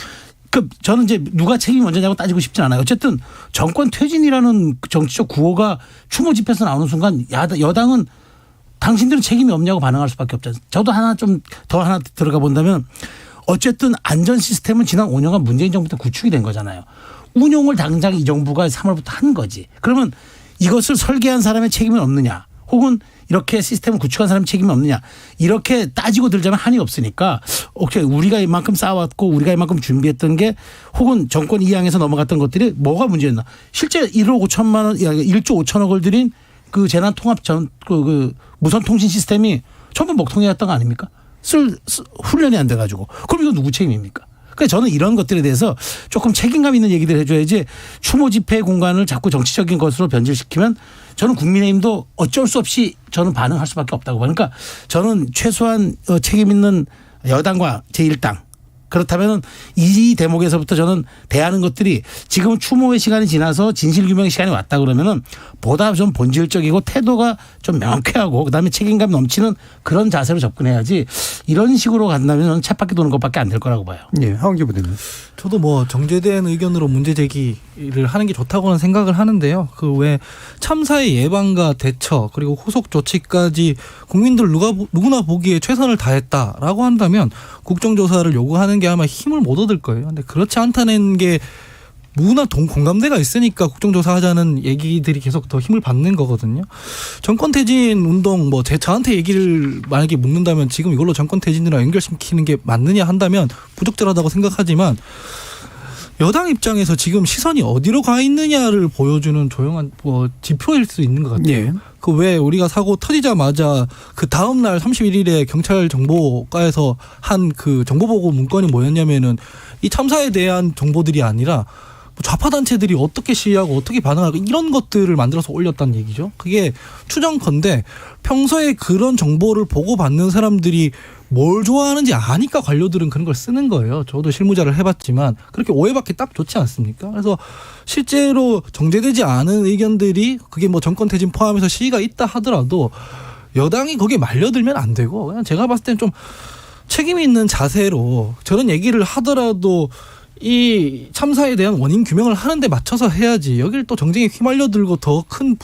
저는 이제 누가 책임이 먼저냐고 따지고 싶진 않아요. 어쨌든 정권 퇴진이라는 정치적 구호가 추모 집회에서 나오는 순간 여당은 당신들은 책임이 없냐고 반응할 수밖에 없잖아요. 저도 하나 들어가 본다면 어쨌든 안전 시스템은 지난 5년간 문재인 정부 때 구축이 된 거잖아요. 운용을 당장 이 정부가 3월부터 한 거지. 그러면 이것을 설계한 사람의 책임은 없느냐 혹은 이렇게 시스템을 구축한 사람의 책임이 없느냐 이렇게 따지고 들자면 한이 없으니까 오케이 우리가 이만큼 쌓아왔고 우리가 이만큼 준비했던 게 혹은 정권 이양에서 넘어갔던 것들이 뭐가 문제였나. 실제 1억 5천만 원 1조 5천억을 들인 그 재난통합 그 무선통신 시스템이 전부 먹통이었던 거 아닙니까? 훈련이 안 돼가지고. 그럼 이거 누구 책임입니까? 그러니까 저는 이런 것들에 대해서 조금 책임감 있는 얘기들 해줘야지 추모 집회 공간을 자꾸 정치적인 것으로 변질시키면 저는 국민의힘도 어쩔 수 없이 저는 반응할 수밖에 없다고 봐요. 그러니까 저는 최소한 책임 있는 여당과 제1당 그렇다면 이 대목에서부터 저는 대하는 것들이 지금 추모의 시간이 지나서 진실규명의 시간이 왔다 그러면은 보다 좀 본질적이고 태도가 좀 명쾌하고 그다음에 책임감 넘치는 그런 자세로 접근해야지 이런 식으로 간다면 쳇바퀴 도는 것밖에 안 될 거라고 봐요. 예, 하원기 부대님. 저도 뭐 정제된 의견으로 문제 제기를 하는 게 좋다고는 생각을 하는데요. 그 외 참사의 예방과 대처 그리고 후속 조치까지 국민들 누구나 보기에 최선을 다했다라고 한다면 국정조사를 요구하는 게 아마 힘을 못 얻을 거예요. 근데 그렇지 않다는 게 누구나 공감대가 있으니까 국정조사 하자는 얘기들이 계속 더 힘을 받는 거거든요. 정권 퇴진 운동 저한테 얘기를 만약에 묻는다면 지금 이걸로 정권 퇴진이랑 연결시키는 게 맞느냐 한다면 부적절하다고 생각하지만 여당 입장에서 지금 시선이 어디로 가 있느냐를 보여주는 조용한 지표일 수 있는 것 같아요. 예. 그 왜 우리가 사고 터지자마자 그 다음 날 31일에 경찰 정보과에서 한 그 정보보고 문건이 뭐였냐면은 이 참사에 대한 정보들이 아니라 좌파 단체들이 어떻게 시위하고 어떻게 반응하고 이런 것들을 만들어서 올렸다는 얘기죠. 그게 추정컨대 평소에 그런 정보를 보고받는 사람들이 뭘 좋아하는지 아니까 관료들은 그런 걸 쓰는 거예요. 저도 실무자를 해봤지만 그렇게 오해받기 딱 좋지 않습니까? 그래서 실제로 정제되지 않은 의견들이 그게 정권 퇴진 포함해서 시위가 있다 하더라도 여당이 거기에 말려들면 안 되고 그냥 제가 봤을 때는 좀 책임 있는 자세로 저런 얘기를 하더라도 이 참사에 대한 원인 규명을 하는데 맞춰서 해야지 여기를 또 정쟁에 휘말려들고 더 큰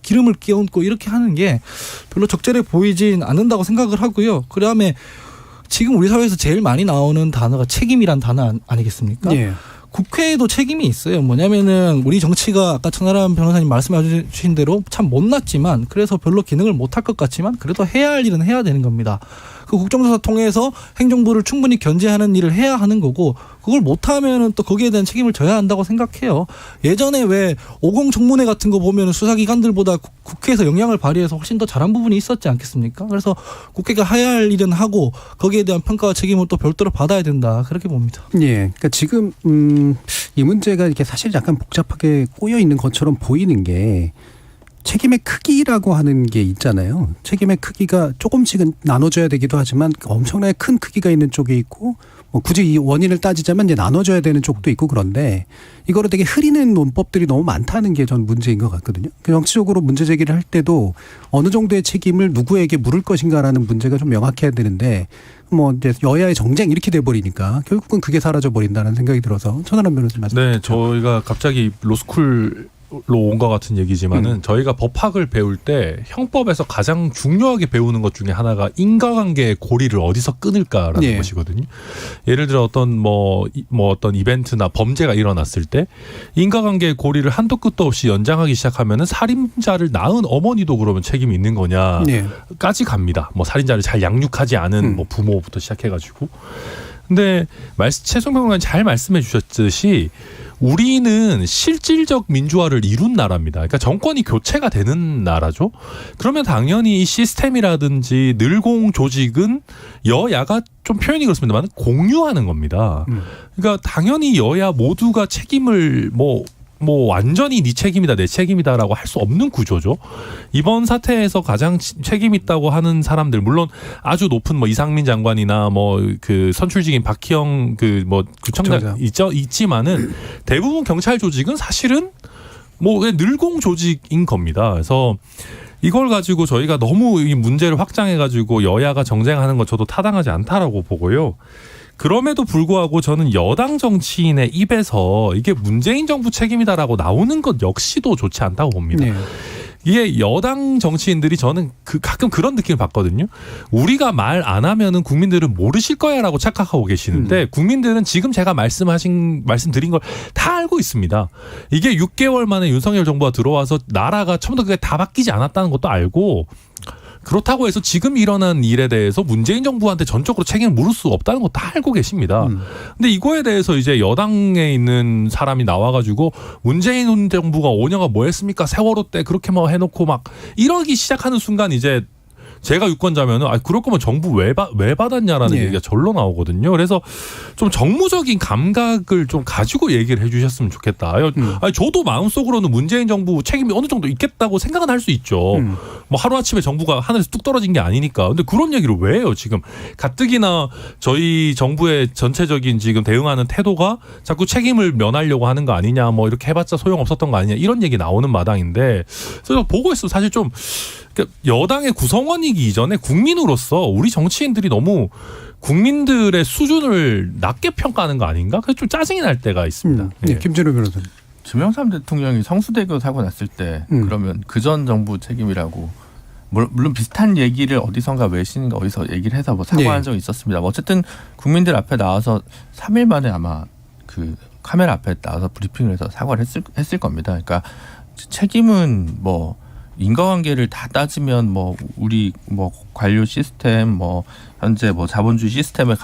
기름을 끼얹고 이렇게 하는 게 별로 적절해 보이진 않는다고 생각을 하고요. 그다음에 지금 우리 사회에서 제일 많이 나오는 단어가 책임이란 단어 아니겠습니까? 예. 국회에도 책임이 있어요. 뭐냐면은 우리 정치가 아까 천하람 변호사님 말씀해 주신 대로 참 못났지만 그래서 별로 기능을 못할 것 같지만 그래도 해야 할 일은 해야 되는 겁니다. 그 국정조사 통해서 행정부를 충분히 견제하는 일을 해야 하는 거고 그걸 못하면은 또 거기에 대한 책임을 져야 한다고 생각해요. 예전에 왜 50 청문회 같은 거 보면은 수사기관들보다 국회에서 영향을 발휘해서 훨씬 더 잘한 부분이 있었지 않겠습니까? 그래서 국회가 해야 할 일은 하고 거기에 대한 평가와 책임을 또 별도로 받아야 된다 그렇게 봅니다. 예, 그러니까 지금 이 문제가 이렇게 사실 약간 복잡하게 꼬여 있는 것처럼 보이는 게. 책임의 크기라고 하는 게 있잖아요. 책임의 크기가 조금씩은 나눠져야 되기도 하지만 엄청나게 큰 크기가 있는 쪽이 있고 굳이 이 원인을 따지자면 이제 나눠져야 되는 쪽도 있고 그런데 이거를 되게 흐리는 논법들이 너무 많다는 게 전 문제인 것 같거든요. 정치적으로 문제 제기를 할 때도 어느 정도의 책임을 누구에게 물을 것인가라는 문제가 좀 명확해야 되는데 이제 여야의 정쟁 이렇게 돼버리니까 결국은 그게 사라져 버린다는 생각이 들어서 천하람 변호사님 말씀. 네, 저희가 갑자기 로스쿨 로 온 것 같은 얘기지만은 저희가 법학을 배울 때 형법에서 가장 중요하게 배우는 것 중에 하나가 인과관계의 고리를 어디서 끊을까라는 예. 것이거든요. 예를 들어 어떤 어떤 이벤트나 범죄가 일어났을 때 인과관계의 고리를 한도 끝도 없이 연장하기 시작하면은 살인자를 낳은 어머니도 그러면 책임이 있는 거냐까지 갑니다. 살인자를 잘 양육하지 않은 부모부터 시작해가지고. 근데 최송 평론가님 잘 말씀해 주셨듯이 우리는 실질적 민주화를 이룬 나라입니다. 그러니까 정권이 교체가 되는 나라죠. 그러면 당연히 이 시스템이라든지 늘공 조직은 여야가 좀 표현이 그렇습니다만 공유하는 겁니다. 그러니까 당연히 여야 모두가 책임을 뭐 완전히 네 책임이다 내 책임이다라고 할 수 없는 구조죠. 이번 사태에서 가장 책임 있다고 하는 사람들 물론 아주 높은 뭐 이상민 장관이나 뭐 그 선출직인 박희영 그 뭐 구청장 있지만은 대부분 경찰 조직은 사실은 뭐 늘공 조직인 겁니다. 그래서 이걸 가지고 저희가 너무 이 문제를 확장해가지고 여야가 정쟁하는 것 저도 타당하지 않다라고 보고요. 그럼에도 불구하고 저는 여당 정치인의 입에서 이게 문재인 정부 책임이다라고 나오는 것 역시도 좋지 않다고 봅니다. 네. 이게 여당 정치인들이 저는 가끔 그런 느낌을 받거든요. 우리가 말 안 하면은 국민들은 모르실 거야라고 착각하고 계시는데 국민들은 지금 제가 말씀드린 걸 다 알고 있습니다. 이게 6개월 만에 윤석열 정부가 들어와서 나라가 처음부터 그게 다 바뀌지 않았다는 것도 알고 그렇다고 해서 지금 일어난 일에 대해서 문재인 정부한테 전적으로 책임을 물을 수 없다는 거 다 알고 계십니다. 근데 이거에 대해서 이제 여당에 있는 사람이 나와가지고 문재인 정부가 5년간 뭐 했습니까? 세월호 때 그렇게 뭐 해놓고 막 이러기 시작하는 순간 이제 제가 유권자면은 그럴 거면 정부 왜 받았냐라는 얘기가 절로 나오거든요. 그래서 좀 정무적인 감각을 좀 가지고 얘기를 해주셨으면 좋겠다. 아니, 저도 마음속으로는 문재인 정부 책임이 어느 정도 있겠다고 생각은 할 수 있죠. 뭐 하루아침에 정부가 하늘에서 뚝 떨어진 게 아니니까. 근데 그런 얘기를 왜 해요? 지금 가뜩이나 저희 정부의 전체적인 지금 대응하는 태도가 자꾸 책임을 면하려고 하는 거 아니냐, 뭐 이렇게 해봤자 소용없었던 거 아니냐, 이런 얘기 나오는 마당인데, 그래서 보고 있으면 사실 좀 여당의 구성원이기 이전에 국민으로서 우리 정치인들이 너무 국민들의 수준을 낮게 평가하는 거 아닌가? 그래서 좀 짜증이 날 때가 있습니다. 네, 김준호 변호사님. 김영삼 대통령이 성수대교 사고 났을 때 그러면 그전 정부 책임이라고 물론 비슷한 얘기를 어디선가 외신인가 어디서 얘기를 해서 뭐 사과한 적이 있었습니다. 어쨌든 국민들 앞에 나와서 3일 만에 아마 그 카메라 앞에 나와서 브리핑을 해서 사과를 했을 겁니다. 그러니까 책임은 뭐 인과관계를 다 따지면 뭐 우리 뭐 관료 시스템 뭐 현재 뭐 자본주의 시스템에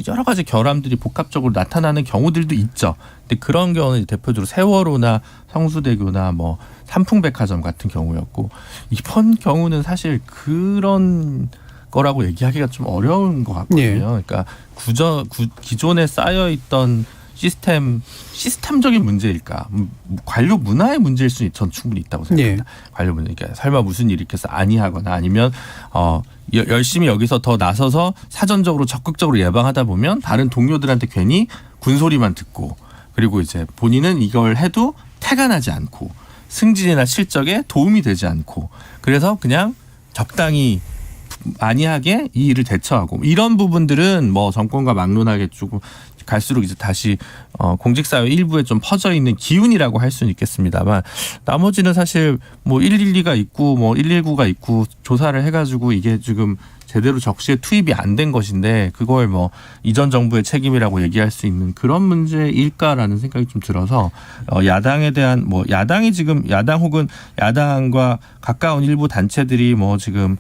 여러 가지 결함들이 복합적으로 나타나는 경우들도 있죠. 근데 그런 경우는 대표적으로 세월호나 성수대교나 뭐 삼풍백화점 같은 경우였고, 이번 경우는 사실 그런 거라고 얘기하기가 좀 어려운 것 같거든요. 그러니까 기존에 쌓여 있던 시스템적인 문제일까? 관료 문화의 문제일 수 전 충분히 있다고 생각합니다. 관료 문제. 그러니까 설마 무슨 일이 있겠어 아니하거나 아니면 열심히 여기서 더 나서서 사전적으로 적극적으로 예방하다 보면 다른 동료들한테 괜히 군소리만 듣고, 그리고 이제 본인은 이걸 해도 태가 나지 않고 승진이나 실적에 도움이 되지 않고, 그래서 그냥 적당히 안이하게 이 일을 대처하고, 이런 부분들은 뭐 정권과 막론하게 조금 갈수록 이제 다시 공직사회 일부에 좀 퍼져 있는 기운이라고 할 수는 있겠습니다만, 나머지는 사실 뭐 112가 있고 뭐 119가 있고 조사를 해가지고 이게 지금 제대로 적시에 투입이 안 된 것인데 그걸 뭐 이전 정부의 책임이라고 얘기할 수 있는 그런 문제일까라는 생각이 좀 들어서 야당에 대한 뭐 야당이 지금 야당 혹은 야당과 가까운 일부 단체들이 뭐 지금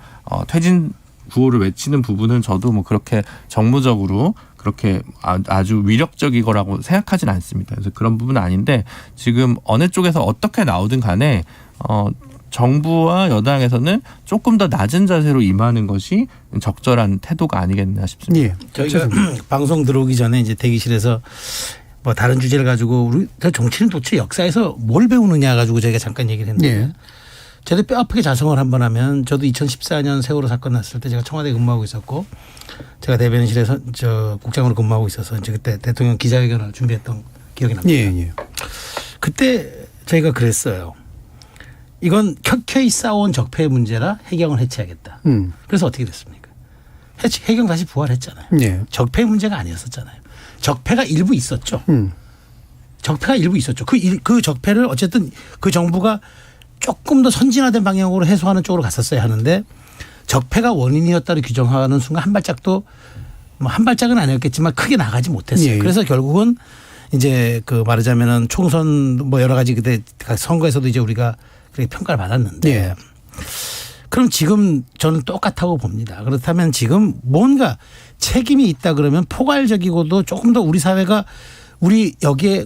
퇴진 구호를 외치는 부분은 저도 뭐 그렇게 정무적으로 그렇게 아주 위력적이거라고 생각하진 않습니다. 그래서 그런 부분은 아닌데, 지금 어느 쪽에서 어떻게 나오든 간에 정부와 여당에서는 조금 더 낮은 자세로 임하는 것이 적절한 태도가 아니겠나 싶습니다. 저희가 방송 들어오기 전에 이제 대기실에서 뭐 다른 주제를 가지고 우리 정치는 도대체 역사에서 뭘 배우느냐 가지고 저희가 잠깐 얘기를 했는데, 저도 뼈 아프게 자성을 한번 하면, 저도 2014년 세월호 사건 났을 때 제가 청와대에 근무하고 있었고 제가 대변인실에서 국장으로 근무하고 있어서 이제 그때 대통령 기자회견을 준비했던 기억이 납니다. 그때 저희가 그랬어요. 이건 켜켜이 싸워온 적폐의 문제라 해경을 해체하겠다. 그래서 어떻게 됐습니까? 해경 다시 부활했잖아요. 적폐의 문제가 아니었었잖아요. 적폐가 일부 있었죠. 적폐가 일부 있었죠. 그 적폐를 어쨌든 그 정부가 조금 더 선진화된 방향으로 해소하는 쪽으로 갔었어야 하는데, 적폐가 원인이었다를 규정하는 순간 한 발짝도 뭐 한 발짝은 아니었겠지만 크게 나가지 못했어요. 그래서 결국은 이제 그 말하자면은 총선 뭐 여러 가지 그때 선거에서도 이제 우리가 그렇게 평가를 받았는데, 그럼 지금 저는 똑같다고 봅니다. 그렇다면 지금 뭔가 책임이 있다 그러면 포괄적이고도 조금 더 우리 사회가 우리 여기에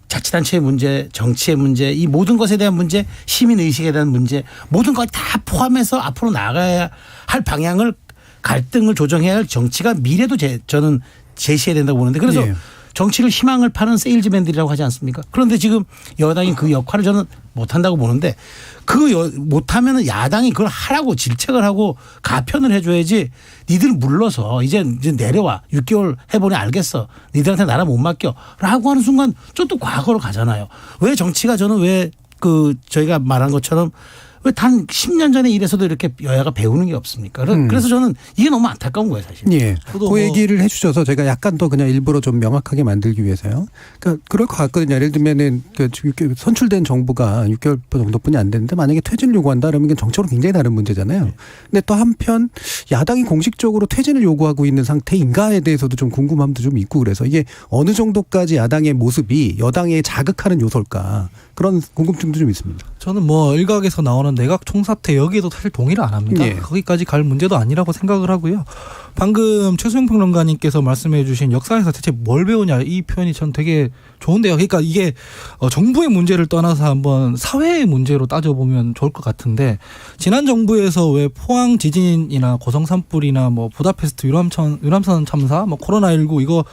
자치단체의 문제, 정치의 문제, 이 모든 것에 대한 문제, 시민의식에 대한 문제, 모든 걸 다 포함해서 앞으로 나가야 할 방향을, 갈등을 조정해야 할 정치가 미래도 저는 제시해야 된다고 보는데, 그래서 정치를 희망을 파는 세일즈맨들이라고 하지 않습니까? 그런데 지금 여당이 그 역할을 저는 못한다고 보는데 못하면 야당이 그걸 하라고 질책을 하고 가편을 해줘야지 니들 물러서 이제 내려와 6개월 해보니 알겠어. 니들한테 나라 못 맡겨 라고 하는 순간 좀 또 과거로 가잖아요. 왜 정치가 저는 왜 저희가 말한 것처럼 왜 단 10년 전에 이래서도 이렇게 여야가 배우는 게 없습니까? 그래서 저는 이게 너무 안타까운 거예요, 사실. 예. 그 얘기를 해주셔서 제가 약간 더 그냥 일부러 좀 명확하게 만들기 위해서요. 그러니까 그럴 것 같거든요. 예를 들면은 선출된 정부가 6개월 정도뿐이 안 되는데 만약에 퇴진을 요구한다 그러면 정책으로 굉장히 다른 문제잖아요. 근데 또 한편 야당이 공식적으로 퇴진을 요구하고 있는 상태인가에 대해서도 좀 궁금함도 좀 있고 그래서 이게 어느 정도까지 야당의 모습이 여당에 자극하는 요소일까 그런 궁금증도 좀 있습니다. 저는 뭐 일각에서 나오는 내각 총사퇴 여기에도 사실 동의를 안 합니다. 예. 거기까지 갈 문제도 아니라고 생각을 하고요. 방금 최수영 평론가님께서 말씀해 주신 역사에서 대체 뭘 배우냐 이 표현이 전 되게 좋은데요. 그러니까 이게 정부의 문제를 떠나서 한번 사회의 문제로 따져보면 좋을 것 같은데 지난 정부에서 왜 포항 지진이나 고성 산불이나 뭐 부다페스트 유람선 참사 뭐 코로나19 이거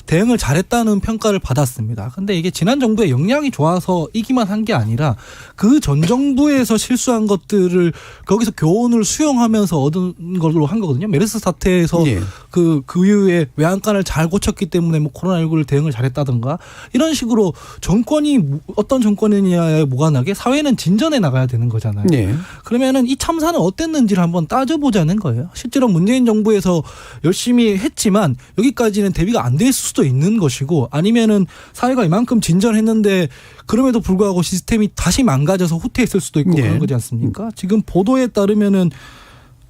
대응을 잘했다는 평가를 받았습니다. 근데 이게 지난 정부의 역량이 좋아서 이기만 한 게 아니라 그 전 정부에서 실수한 것들을 거기서 교훈을 수용하면서 얻은 걸로 한 거거든요. 메르스 사태에서 예. 그 이후에 외양간을 잘 고쳤기 때문에 뭐 코로나19를 대응을 잘했다든가 이런 식으로 정권이 어떤 정권이냐에 무관하게 사회는 진전해 나가야 되는 거잖아요. 예. 그러면은 이 참사는 어땠는지를 한번 따져보자는 거예요. 실제로 문재인 정부에서 열심히 했지만 여기까지는 대비가 안 될 수도 있는 것이고 아니면은 사회가 이만큼 진전했는데 그럼에도 불구하고 시스템이 다시 망가져서 후퇴했을 수도 있고 예. 그런 거지 않습니까? 지금 보도에 따르면은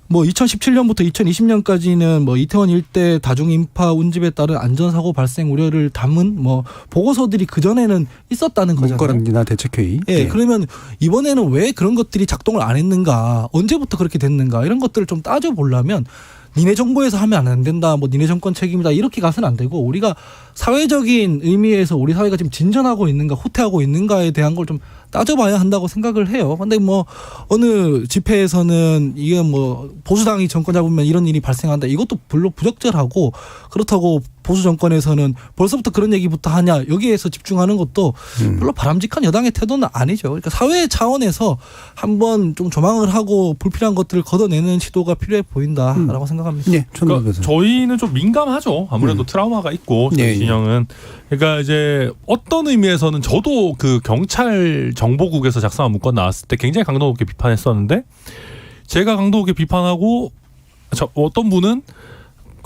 뭐 2017년부터 2020년까지는 뭐 이태원 일대 다중 인파 운집에 따른 안전사고 발생 우려를 담은 뭐 보고서들이 그 전에는 있었다는 거잖아요. 문건이나 대책회의. 예, 예. 그러면 이번에는 왜 그런 것들이 작동을 안 했는가, 언제부터 그렇게 됐는가 이런 것들을 좀 따져보려면 니네 정부에서 하면 안 된다, 뭐 니네 정권 책임이다 이렇게 가서는 안 되고 우리가 사회적인 의미에서 우리 사회가 지금 진전하고 있는가 후퇴하고 있는가에 대한 걸 좀 따져봐야 한다고 생각을 해요. 근데 뭐 어느 집회에서는 이게 뭐 보수당이 정권 잡으면 이런 일이 발생한다. 이것도 별로 부적절하고 그렇다고 보수 정권에서는 벌써부터 그런 얘기부터 하냐 여기에서 집중하는 것도 별로 바람직한 여당의 태도는 아니죠. 그러니까 사회 차원에서 한번 좀 조망을 하고 불필요한 것들을 걷어내는 시도가 필요해 보인다라고 생각합니다. 예. 그러니까 저희는 좀 민감하죠. 아무래도 트라우마가 있고 예, 진영은 그러니까 이제 어떤 의미에서는 저도 그 경찰 정보국에서 작성한 문건 나왔을 때 굉장히 강도 높게 비판했었는데 제가 강도 높게 비판하고 어떤 분은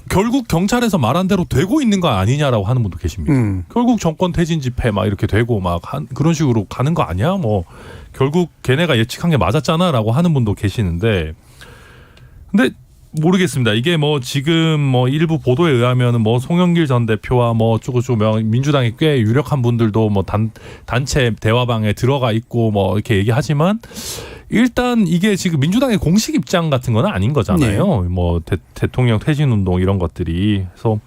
결국 경찰에서 말한 대로 되고 있는 거 아니냐라고 하는 분도 계십니다. 결국 정권 퇴진 집회 막 이렇게 되고 막 그런 식으로 가는 거 아니야? 뭐 결국 걔네가 예측한 게 맞았잖아라고 하는 분도 계시는데 근데 모르겠습니다. 이게 뭐 지금 뭐 일부 보도에 의하면은 뭐 송영길 전 대표와 뭐 어쩌고저쩌고 민주당이 꽤 유력한 분들도 뭐 단체 대화방에 들어가 있고 뭐 이렇게 얘기하지만 일단 이게 지금 민주당의 공식 입장 같은 건 아닌 거잖아요. 네. 뭐 대통령 퇴진 운동 이런 것들이. 그래서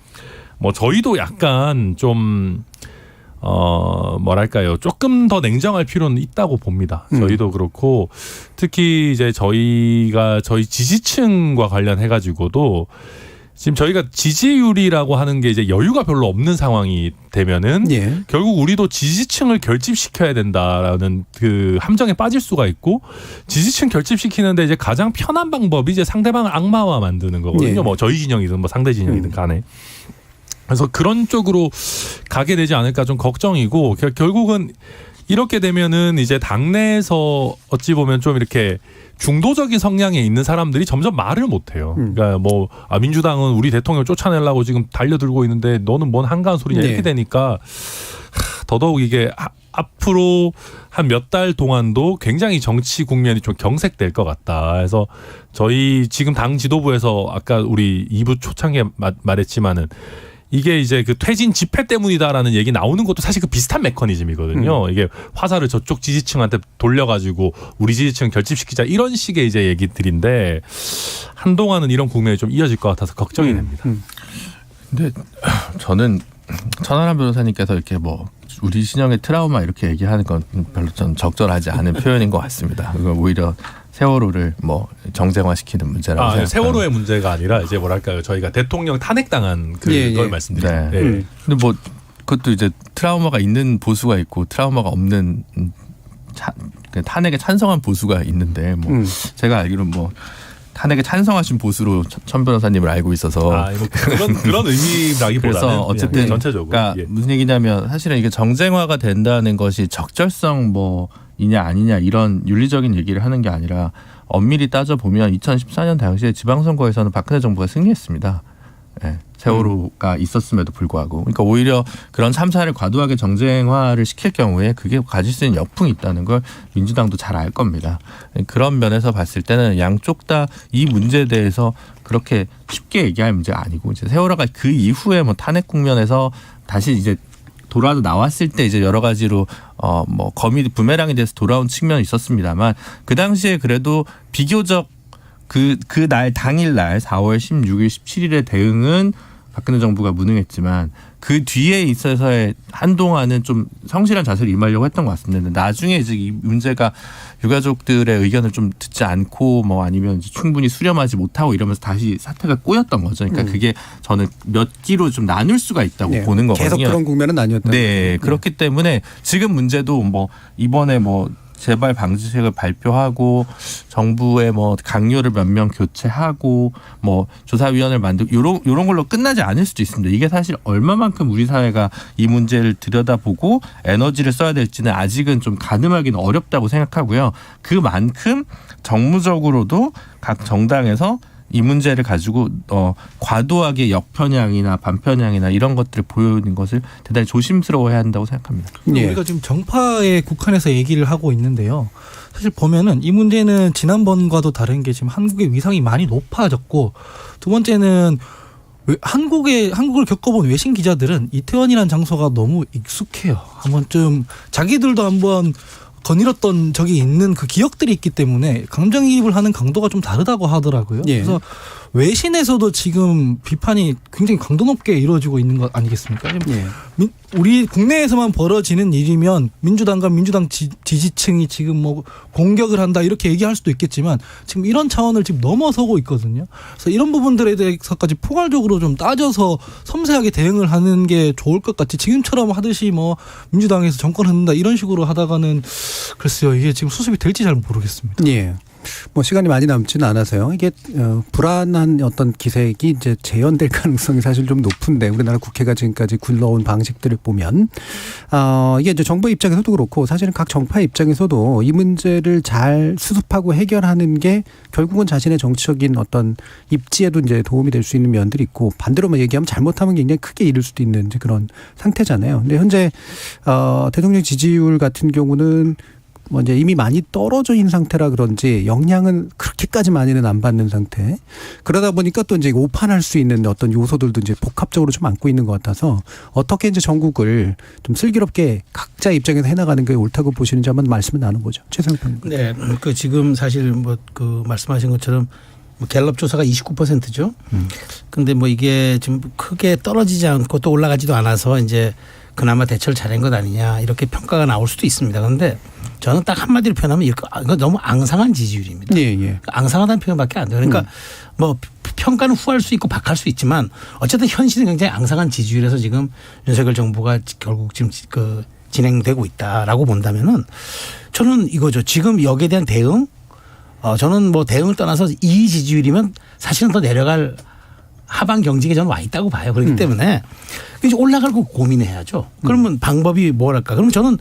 뭐 저희도 약간 좀 뭐랄까요. 조금 더 냉정할 필요는 있다고 봅니다. 저희도 그렇고 특히 이제 저희 지지층과 관련해가지고도 지금 저희가 지지율이라고 하는 게 이제 여유가 별로 없는 상황이 되면은 예. 결국 우리도 지지층을 결집시켜야 된다라는 그 함정에 빠질 수가 있고 지지층 결집시키는데 이제 가장 편한 방법이 이제 상대방을 악마화 만드는 거거든요. 예. 뭐 저희 진영이든 뭐 상대 진영이든 간에. 그래서 그런 쪽으로 가게 되지 않을까 좀 걱정이고 결국은 이렇게 되면은 이제 당내에서 어찌 보면 좀 이렇게 중도적인 성향에 있는 사람들이 점점 말을 못 해요. 그러니까 뭐 민주당은 우리 대통령 쫓아내려고 지금 달려들고 있는데 너는 뭔 한가한 소리냐 이렇게 되니까 더더욱 이게 앞으로 한 몇 달 동안도 굉장히 정치 국면이 좀 경색될 것 같다. 그래서 저희 지금 당 지도부에서 아까 우리 2부 초창기에 말했지만은 이게 이제 그 퇴진 집회 때문이다라는 얘기 나오는 것도 사실 그 비슷한 메커니즘이거든요. 이게 화살을 저쪽 지지층한테 돌려가지고 우리 지지층 결집시키자 이런 식의 이제 얘기들인데 한동안은 이런 국면이 좀 이어질 것 같아서 걱정이 됩니다. 근데 저는 천하람 변호사님께서 이렇게 뭐 우리 신영의 트라우마 이렇게 얘기하는 건 별로 좀 적절하지 않은 표현인 것 같습니다. 그건 오히려 세월호를 뭐 정쟁화시키는 문제라고 생각합니다. 세월호의 문제가 아니라 이제 뭐랄까요, 저희가 대통령 탄핵당한 그걸 말씀드립니다. 네. 근데 뭐 그것도 이제 트라우마가 있는 보수가 있고 트라우마가 없는 탄핵에 찬성한 보수가 있는데 뭐 제가 알기로는 뭐 탄핵에 찬성하신 보수로 천 변호사님을 알고 있어서 뭐 그런 의미라기보다는 그래서 어쨌든 전체적으로 그러니까 무슨 얘기냐면 사실은 이게 정쟁화가 된다는 것이 적절성 뭐이냐 아니냐 이런 윤리적인 얘기를 하는 게 아니라 엄밀히 따져 보면 2014년 당시에 지방선거에서는 박근혜 정부가 승리했습니다. 네, 세월호가 있었음에도 불구하고 그러니까 오히려 그런 참사를 과도하게 정쟁화를 시킬 경우에 그게 가질 수 있는 역풍이 있다는 걸 민주당도 잘 알 겁니다. 그런 면에서 봤을 때는 양쪽 다 이 문제에 대해서 그렇게 쉽게 얘기할 문제가 아니고 이제 세월호가 그 이후에 뭐 탄핵 국면에서 다시 이제 돌아도 나왔을 때 이제 여러 가지로 뭐 거미 부메랑에 대해서 돌아온 측면이 있었습니다만 그 당시에 그래도 비교적 그날 당일날 4월 16일 17일의 대응은 박근혜 정부가 무능했지만 그 뒤에 있어서의 한동안은 좀 성실한 자세를 임하려고 했던 것 같습니다. 나중에 이제 이 문제가 유가족들의 의견을 좀 듣지 않고 뭐 아니면 이제 충분히 수렴하지 못하고 이러면서 다시 사태가 꼬였던 거죠. 그러니까 그게 저는 몇 기로 좀 나눌 수가 있다고 네. 보는 거거든요. 계속 그런 국면은 아니었다. 네, 그렇기 때문에 지금 문제도 뭐 이번에 뭐 재발 방지책을 발표하고 정부의 뭐 강요를 몇 명 교체하고 뭐 조사위원회를 만들고 요런 걸로 끝나지 않을 수도 있습니다. 이게 사실 얼마만큼 우리 사회가 이 문제를 들여다보고 에너지를 써야 될지는 아직은 좀 가늠하기는 어렵다고 생각하고요. 그만큼 정무적으로도 각 정당에서 이 문제를 가지고 과도하게 역편향이나 반편향이나 이런 것들을 보여주는 것을 대단히 조심스러워해야 한다고 생각합니다. 예. 우리가 지금 정파에 국한해서 얘기를 하고 있는데요. 사실 보면은 이 문제는 지난번과도 다른 게 지금 한국의 위상이 많이 높아졌고 두 번째는 한국을 겪어본 외신 기자들은 이태원이라는 장소가 너무 익숙해요. 한번쯤 자기들도 한번 거닐었던 적이 있는 그 기억들이 있기 때문에 감정이입을 하는 강도가 좀 다르다고 하더라고요. 예. 그래서 외신에서도 지금 비판이 굉장히 강도 높게 이루어지고 있는 것 아니겠습니까? 예. 우리 국내에서만 벌어지는 일이면 민주당과 민주당 지지층이 지금 뭐 공격을 한다 이렇게 얘기할 수도 있겠지만 지금 이런 차원을 지금 넘어서고 있거든요. 그래서 이런 부분들에 대해서까지 포괄적으로 좀 따져서 섬세하게 대응을 하는 게 좋을 것 같이 지금처럼 하듯이 뭐 민주당에서 정권 흔든다 이런 식으로 하다가는 글쎄요 이게 지금 수습이 될지 잘 모르겠습니다. 예. 뭐 시간이 많이 남지는 않아서요. 이게 불안한 어떤 기색이 이제 재현될 가능성이 사실 좀 높은데 우리나라 국회가 지금까지 굴러온 방식들을 보면 이게 이제 정부 입장에서도 그렇고 사실은 각 정파의 입장에서도 이 문제를 잘 수습하고 해결하는 게 결국은 자신의 정치적인 어떤 입지에도 이제 도움이 될 수 있는 면들이 있고 반대로만 얘기하면 잘못하면 굉장히 크게 잃을 수도 있는 이제 그런 상태잖아요. 근데 현재 대통령 지지율 같은 경우는 뭐 이제 이미 많이 떨어져 있는 상태라 그런지 영향은 그렇게까지 많이는 안 받는 상태. 그러다 보니까 또 이제 오판할 수 있는 어떤 요소들도 이제 복합적으로 좀 안고 있는 것 같아서 어떻게 이제 전국을 좀 슬기롭게 각자 입장에서 해나가는 게 옳다고 보시는지 한번 말씀을 나눠보죠. 최상욱 평론가. 네, 그 지금 사실 뭐 그 말씀하신 것처럼 뭐 갤럽 조사가 29%죠. 근데 뭐 이게 지금 크게 떨어지지 않고 또 올라가지도 않아서 이제 그나마 대처를 잘한 것 아니냐 이렇게 평가가 나올 수도 있습니다. 그런데 저는 딱 한마디로 표현하면 이거 너무 앙상한 지지율입니다. 예, 예. 앙상하다는 표현밖에 안 돼요. 그러니까 뭐 평가는 후할 수 있고 박할 수 있지만 어쨌든 현실은 굉장히 앙상한 지지율에서 지금 윤석열 정부가 결국 지금 그 진행되고 있다라고 본다면은 저는 이거죠. 지금 여기에 대한 대응 저는 뭐 대응을 떠나서 이 지지율이면 사실은 더 내려갈 하방 경직에 저는 와 있다고 봐요. 그렇기 때문에 이제 올라갈 거 고민해야죠. 그러면 방법이 뭐랄까? 그러면 저는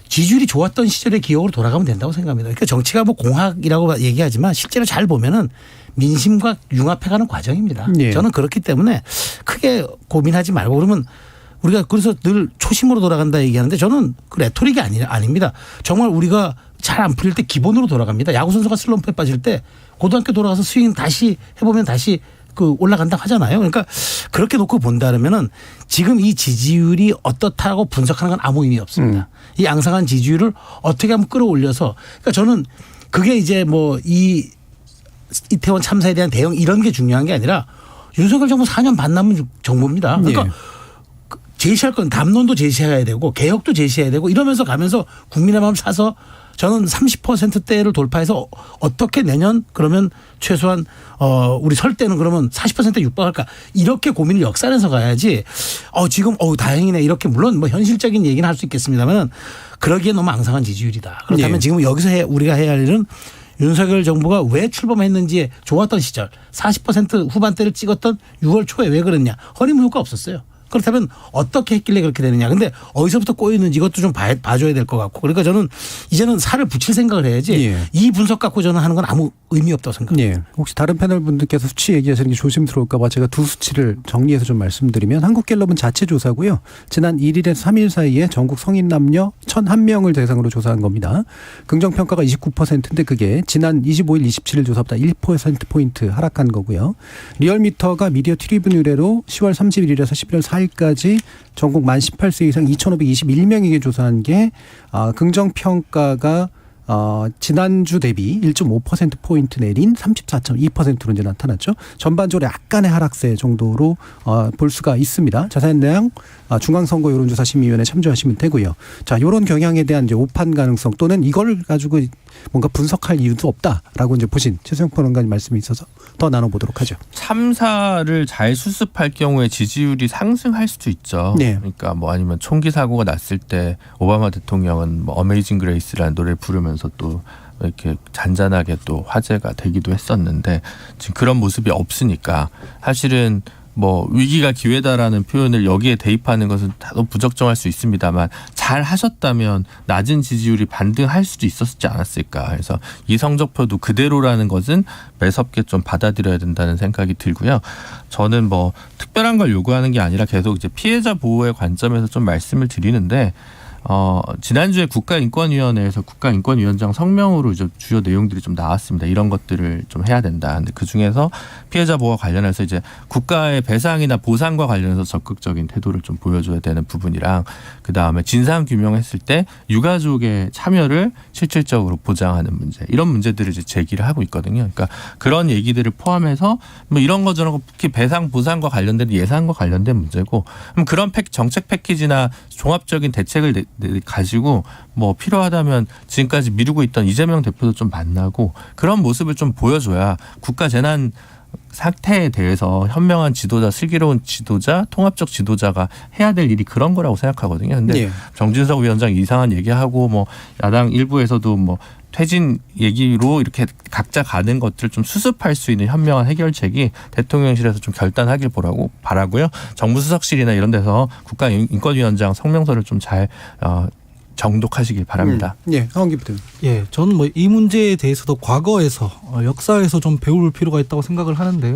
지지율이 좋았던 시절의 기억으로 돌아가면 된다고 생각합니다. 그러니까 정치가 뭐 공학이라고 얘기하지만 실제로 잘 보면은 민심과 융합해가는 과정입니다. 예. 저는 그렇기 때문에 크게 고민하지 말고 그러면 우리가 그래서 늘 초심으로 돌아간다 얘기하는데 저는 그 레토릭이 아닙니다. 정말 우리가 잘 안 풀릴 때 기본으로 돌아갑니다. 야구 선수가 슬럼프에 빠질 때 고등학교 돌아가서 스윙 다시 해보면 다시 그 올라간다 하잖아요. 그러니까 그렇게 놓고 본다면은 지금 이 지지율이 어떻다고 분석하는 건 아무 의미 없습니다. 이 앙상한 지지율을 어떻게 하면 끌어올려서 그러니까 저는 그게 이제 뭐 이 이태원 참사에 대한 대응 이런 게 중요한 게 아니라 윤석열 정부 4년 반 남은 정부입니다. 그러니까 예. 제시할 건 담론도 제시해야 되고 개혁도 제시해야 되고 이러면서 가면서 국민의 마음 사서 저는 30%대를 돌파해서 어떻게 내년 그러면 최소한 우리 설 때는 그러면 40%에 육박할까 이렇게 고민을 역산해서 가야지 지금 다행이네 이렇게 물론 뭐 현실적인 얘기는 할 수 있겠습니다만 그러기에 너무 앙상한 지지율이다. 그렇다면 네. 지금 여기서 우리가 해야 할 일은 윤석열 정부가 왜 출범했는지에 좋았던 시절 40% 후반대를 찍었던 6월 초에 왜 그랬냐. 허니문 효과 없었어요. 그렇다면 어떻게 했길래 그렇게 되느냐. 근데 어디서부터 꼬였는지 이것도 좀 봐줘야 될 것 같고. 그러니까 저는 이제는 살을 붙일 생각을 해야지 예. 이 분석 갖고 저는 하는 건 아무 의미 없다고 생각합니다. 예. 혹시 다른 패널 분들께서 수치 얘기하시는 게 조심스러울까 봐 제가 두 수치를 정리해서 좀 말씀드리면 한국갤럽은 자체 조사고요. 지난 1일에서 3일 사이에 전국 성인 남녀 1,001명을 대상으로 조사한 겁니다. 긍정평가가 29%인데 그게 지난 25일, 27일 조사보다 1%포인트 하락한 거고요. 리얼미터가 미디어 트리뷴 의뢰로 10월 31일에서 11월 4일까지 전국 만 18세 이상 2,521명에게 조사한 게 긍정평가가 지난주 대비 1.5%포인트 내린 34.2%로 이제 나타났죠. 전반적으로 약간의 하락세 정도로 볼 수가 있습니다. 자세한 내용 중앙선거 여론조사심의위원회 참조하시면 되고요. 자, 이런 경향에 대한 이제 오판 가능성 또는 이걸 가지고 뭔가 분석할 이유도 없다라고 이제 보신 최수영 평론가님 말씀이 있어서 더 나눠보도록 하죠. 참사를 잘 수습할 경우에 지지율이 상승할 수도 있죠. 네. 그러니까 뭐 아니면 총기 사고가 났을 때 오바마 대통령은 뭐 어메이징 그레이스라는 노래를 부르면서 또 이렇게 잔잔하게 또 화제가 되기도 했었는데 지금 그런 모습이 없으니까 사실은 뭐 위기가 기회다라는 표현을 여기에 대입하는 것은 다소 부적정할 수 있습니다만 잘 하셨다면 낮은 지지율이 반등할 수도 있었지 않았을까. 그래서 이 성적표도 그대로라는 것은 매섭게 좀 받아들여야 된다는 생각이 들고요. 저는 뭐 특별한 걸 요구하는 게 아니라 계속 이제 피해자 보호의 관점에서 좀 말씀을 드리는데 지난주에 국가인권위원회에서 국가인권위원장 성명으로 이제 주요 내용들이 좀 나왔습니다. 이런 것들을 좀 해야 된다. 근데 그 중에서 피해자 보호와 관련해서 이제 국가의 배상이나 보상과 관련해서 적극적인 태도를 좀 보여줘야 되는 부분이랑 그 다음에 진상 규명했을 때 유가족의 참여를 실질적으로 보장하는 문제 이런 문제들을 이제 제기를 하고 있거든요. 그러니까 그런 얘기들을 포함해서 뭐 이런 거 저런 거 특히 배상 보상과 관련된 예산과 관련된 문제고 그럼 그런 정책 패키지나 종합적인 대책을 가지고 뭐 필요하다면 지금까지 미루고 있던 이재명 대표도 좀 만나고 그런 모습을 좀 보여줘야 국가 재난 사태에 대해서 현명한 지도자, 슬기로운 지도자, 통합적 지도자가 해야 될 일이 그런 거라고 생각하거든요. 근데 네. 정진석 위원장 이상한 얘기하고 뭐 야당 일부에서도 뭐 퇴진 얘기로 이렇게 각자 가는 것들을 좀 수습할 수 있는 현명한 해결책이 대통령실에서 좀 결단하길 바라고요. 정무수석실이나 이런 데서 국가인권위원장 성명서를 좀 잘 정독하시길 바랍니다. 예, 하원기 부터. 예, 저는 뭐 이 문제에 대해서도 과거에서 역사에서 좀 배울 필요가 있다고 생각을 하는데요.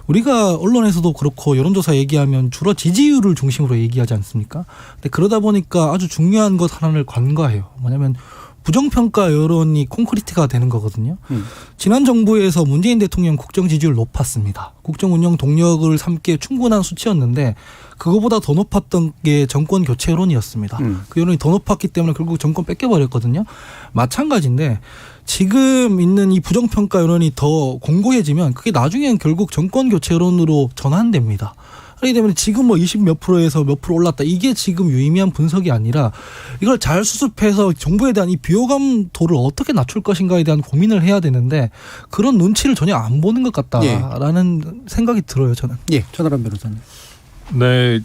우리가 언론에서도 그렇고 여론조사 얘기하면 주로 지지율을 중심으로 얘기하지 않습니까? 근데 그러다 보니까 아주 중요한 것 하나를 간과해요. 뭐냐면 부정평가 여론이 콘크리트가 되는 거거든요. 지난 정부에서 문재인 대통령 국정 지지율 높았습니다. 국정 운영 동력을 삼기에 충분한 수치였는데 그거보다 더 높았던 게 정권 교체 여론이었습니다. 그 여론이 더 높았기 때문에 결국 정권 뺏겨버렸거든요. 마찬가지인데 지금 있는 이 부정평가 여론이 더 공고해지면 그게 나중에는 결국 정권 교체 여론으로 전환됩니다. 그렇기 때문에 지금 뭐 20몇 프로에서 몇 프로 올랐다. 이게 지금 유의미한 분석이 아니라 이걸 잘 수습해서 정부에 대한 이 비호감도를 어떻게 낮출 것인가에 대한 고민을 해야 되는데 그런 눈치를 전혀 안 보는 것 같다라는 생각이 들어요. 저는. 예, 전하람 변호사님. 네,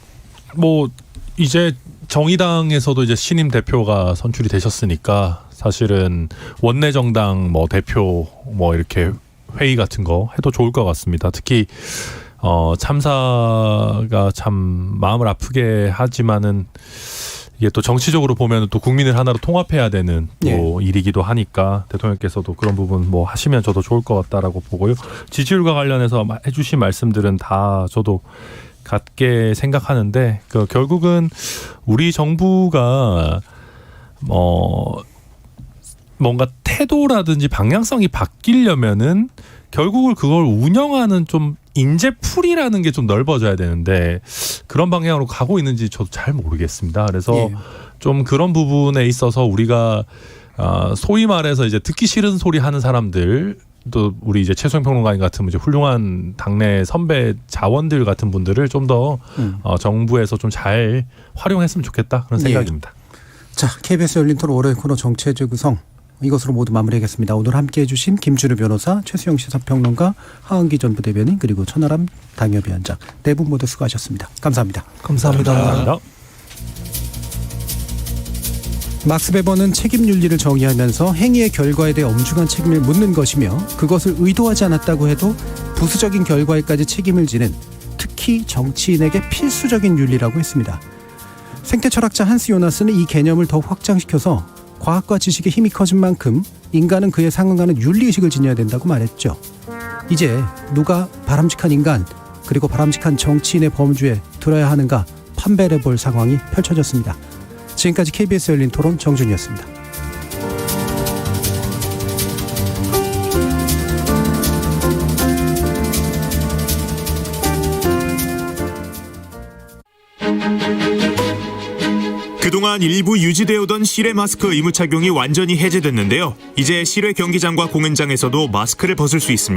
뭐 이제 정의당에서도 이제 신임 대표가 선출이 되셨으니까 사실은 원내 정당 뭐 대표 뭐 이렇게 회의 같은 거 해도 좋을 것 같습니다. 특히 참사가 참 마음을 아프게 하지만은 이게 또 정치적으로 보면 또 국민을 하나로 통합해야 되는 또 일이기도 하니까 대통령께서도 그런 부분 뭐 하시면 저도 좋을 것 같다라고 보고요. 지지율과 관련해서 해주신 말씀들은 다 저도 같게 생각하는데 결국은 우리 정부가 뭔가 태도라든지 방향성이 바뀌려면은 결국은 그걸 운영하는 좀 인재풀이라는 게 좀 넓어져야 되는데 그런 방향으로 가고 있는지 저도 잘 모르겠습니다. 그래서 좀 그런 부분에 있어서 우리가 소위 말해서 이제 듣기 싫은 소리 하는 사람들 또 우리 이제 최수영 평론가님 같은 이제 훌륭한 당내 선배 자원들 같은 분들을 좀 더 정부에서 좀 잘 활용했으면 좋겠다 그런 생각입니다. 자, KBS 열린 토론 월요일 코너 정치의 재구성 이것으로 모두 마무리하겠습니다. 오늘 함께해 주신 김준우 변호사, 최수영 시사평론가, 하은기 전 부대변인 그리고 천하람 당협위원장 네 분 모두 수고하셨습니다. 감사합니다. 감사합니다. 감사합니다. 막스 베버는 책임 윤리를 정의하면서 행위의 결과에 대해 엄중한 책임을 묻는 것이며 그것을 의도하지 않았다고 해도 부수적인 결과에까지 책임을 지는 특히 정치인에게 필수적인 윤리라고 했습니다. 생태 철학자 한스 요나스는 이 개념을 더욱 확장시켜서 과학과 지식의 힘이 커진 만큼 인간은 그에 상응하는 윤리의식을 지녀야 된다고 말했죠. 이제 누가 바람직한 인간 그리고 바람직한 정치인의 범주에 들어야 하는가 판별해볼 상황이 펼쳐졌습니다. 지금까지 KBS 열린 토론 정준이었습니다. 그동안 일부 유지되어 오던 실외 마스크 의무 착용이 완전히 해제됐는데요. 이제 실외 경기장과 공연장에서도 마스크를 벗을 수 있습니다.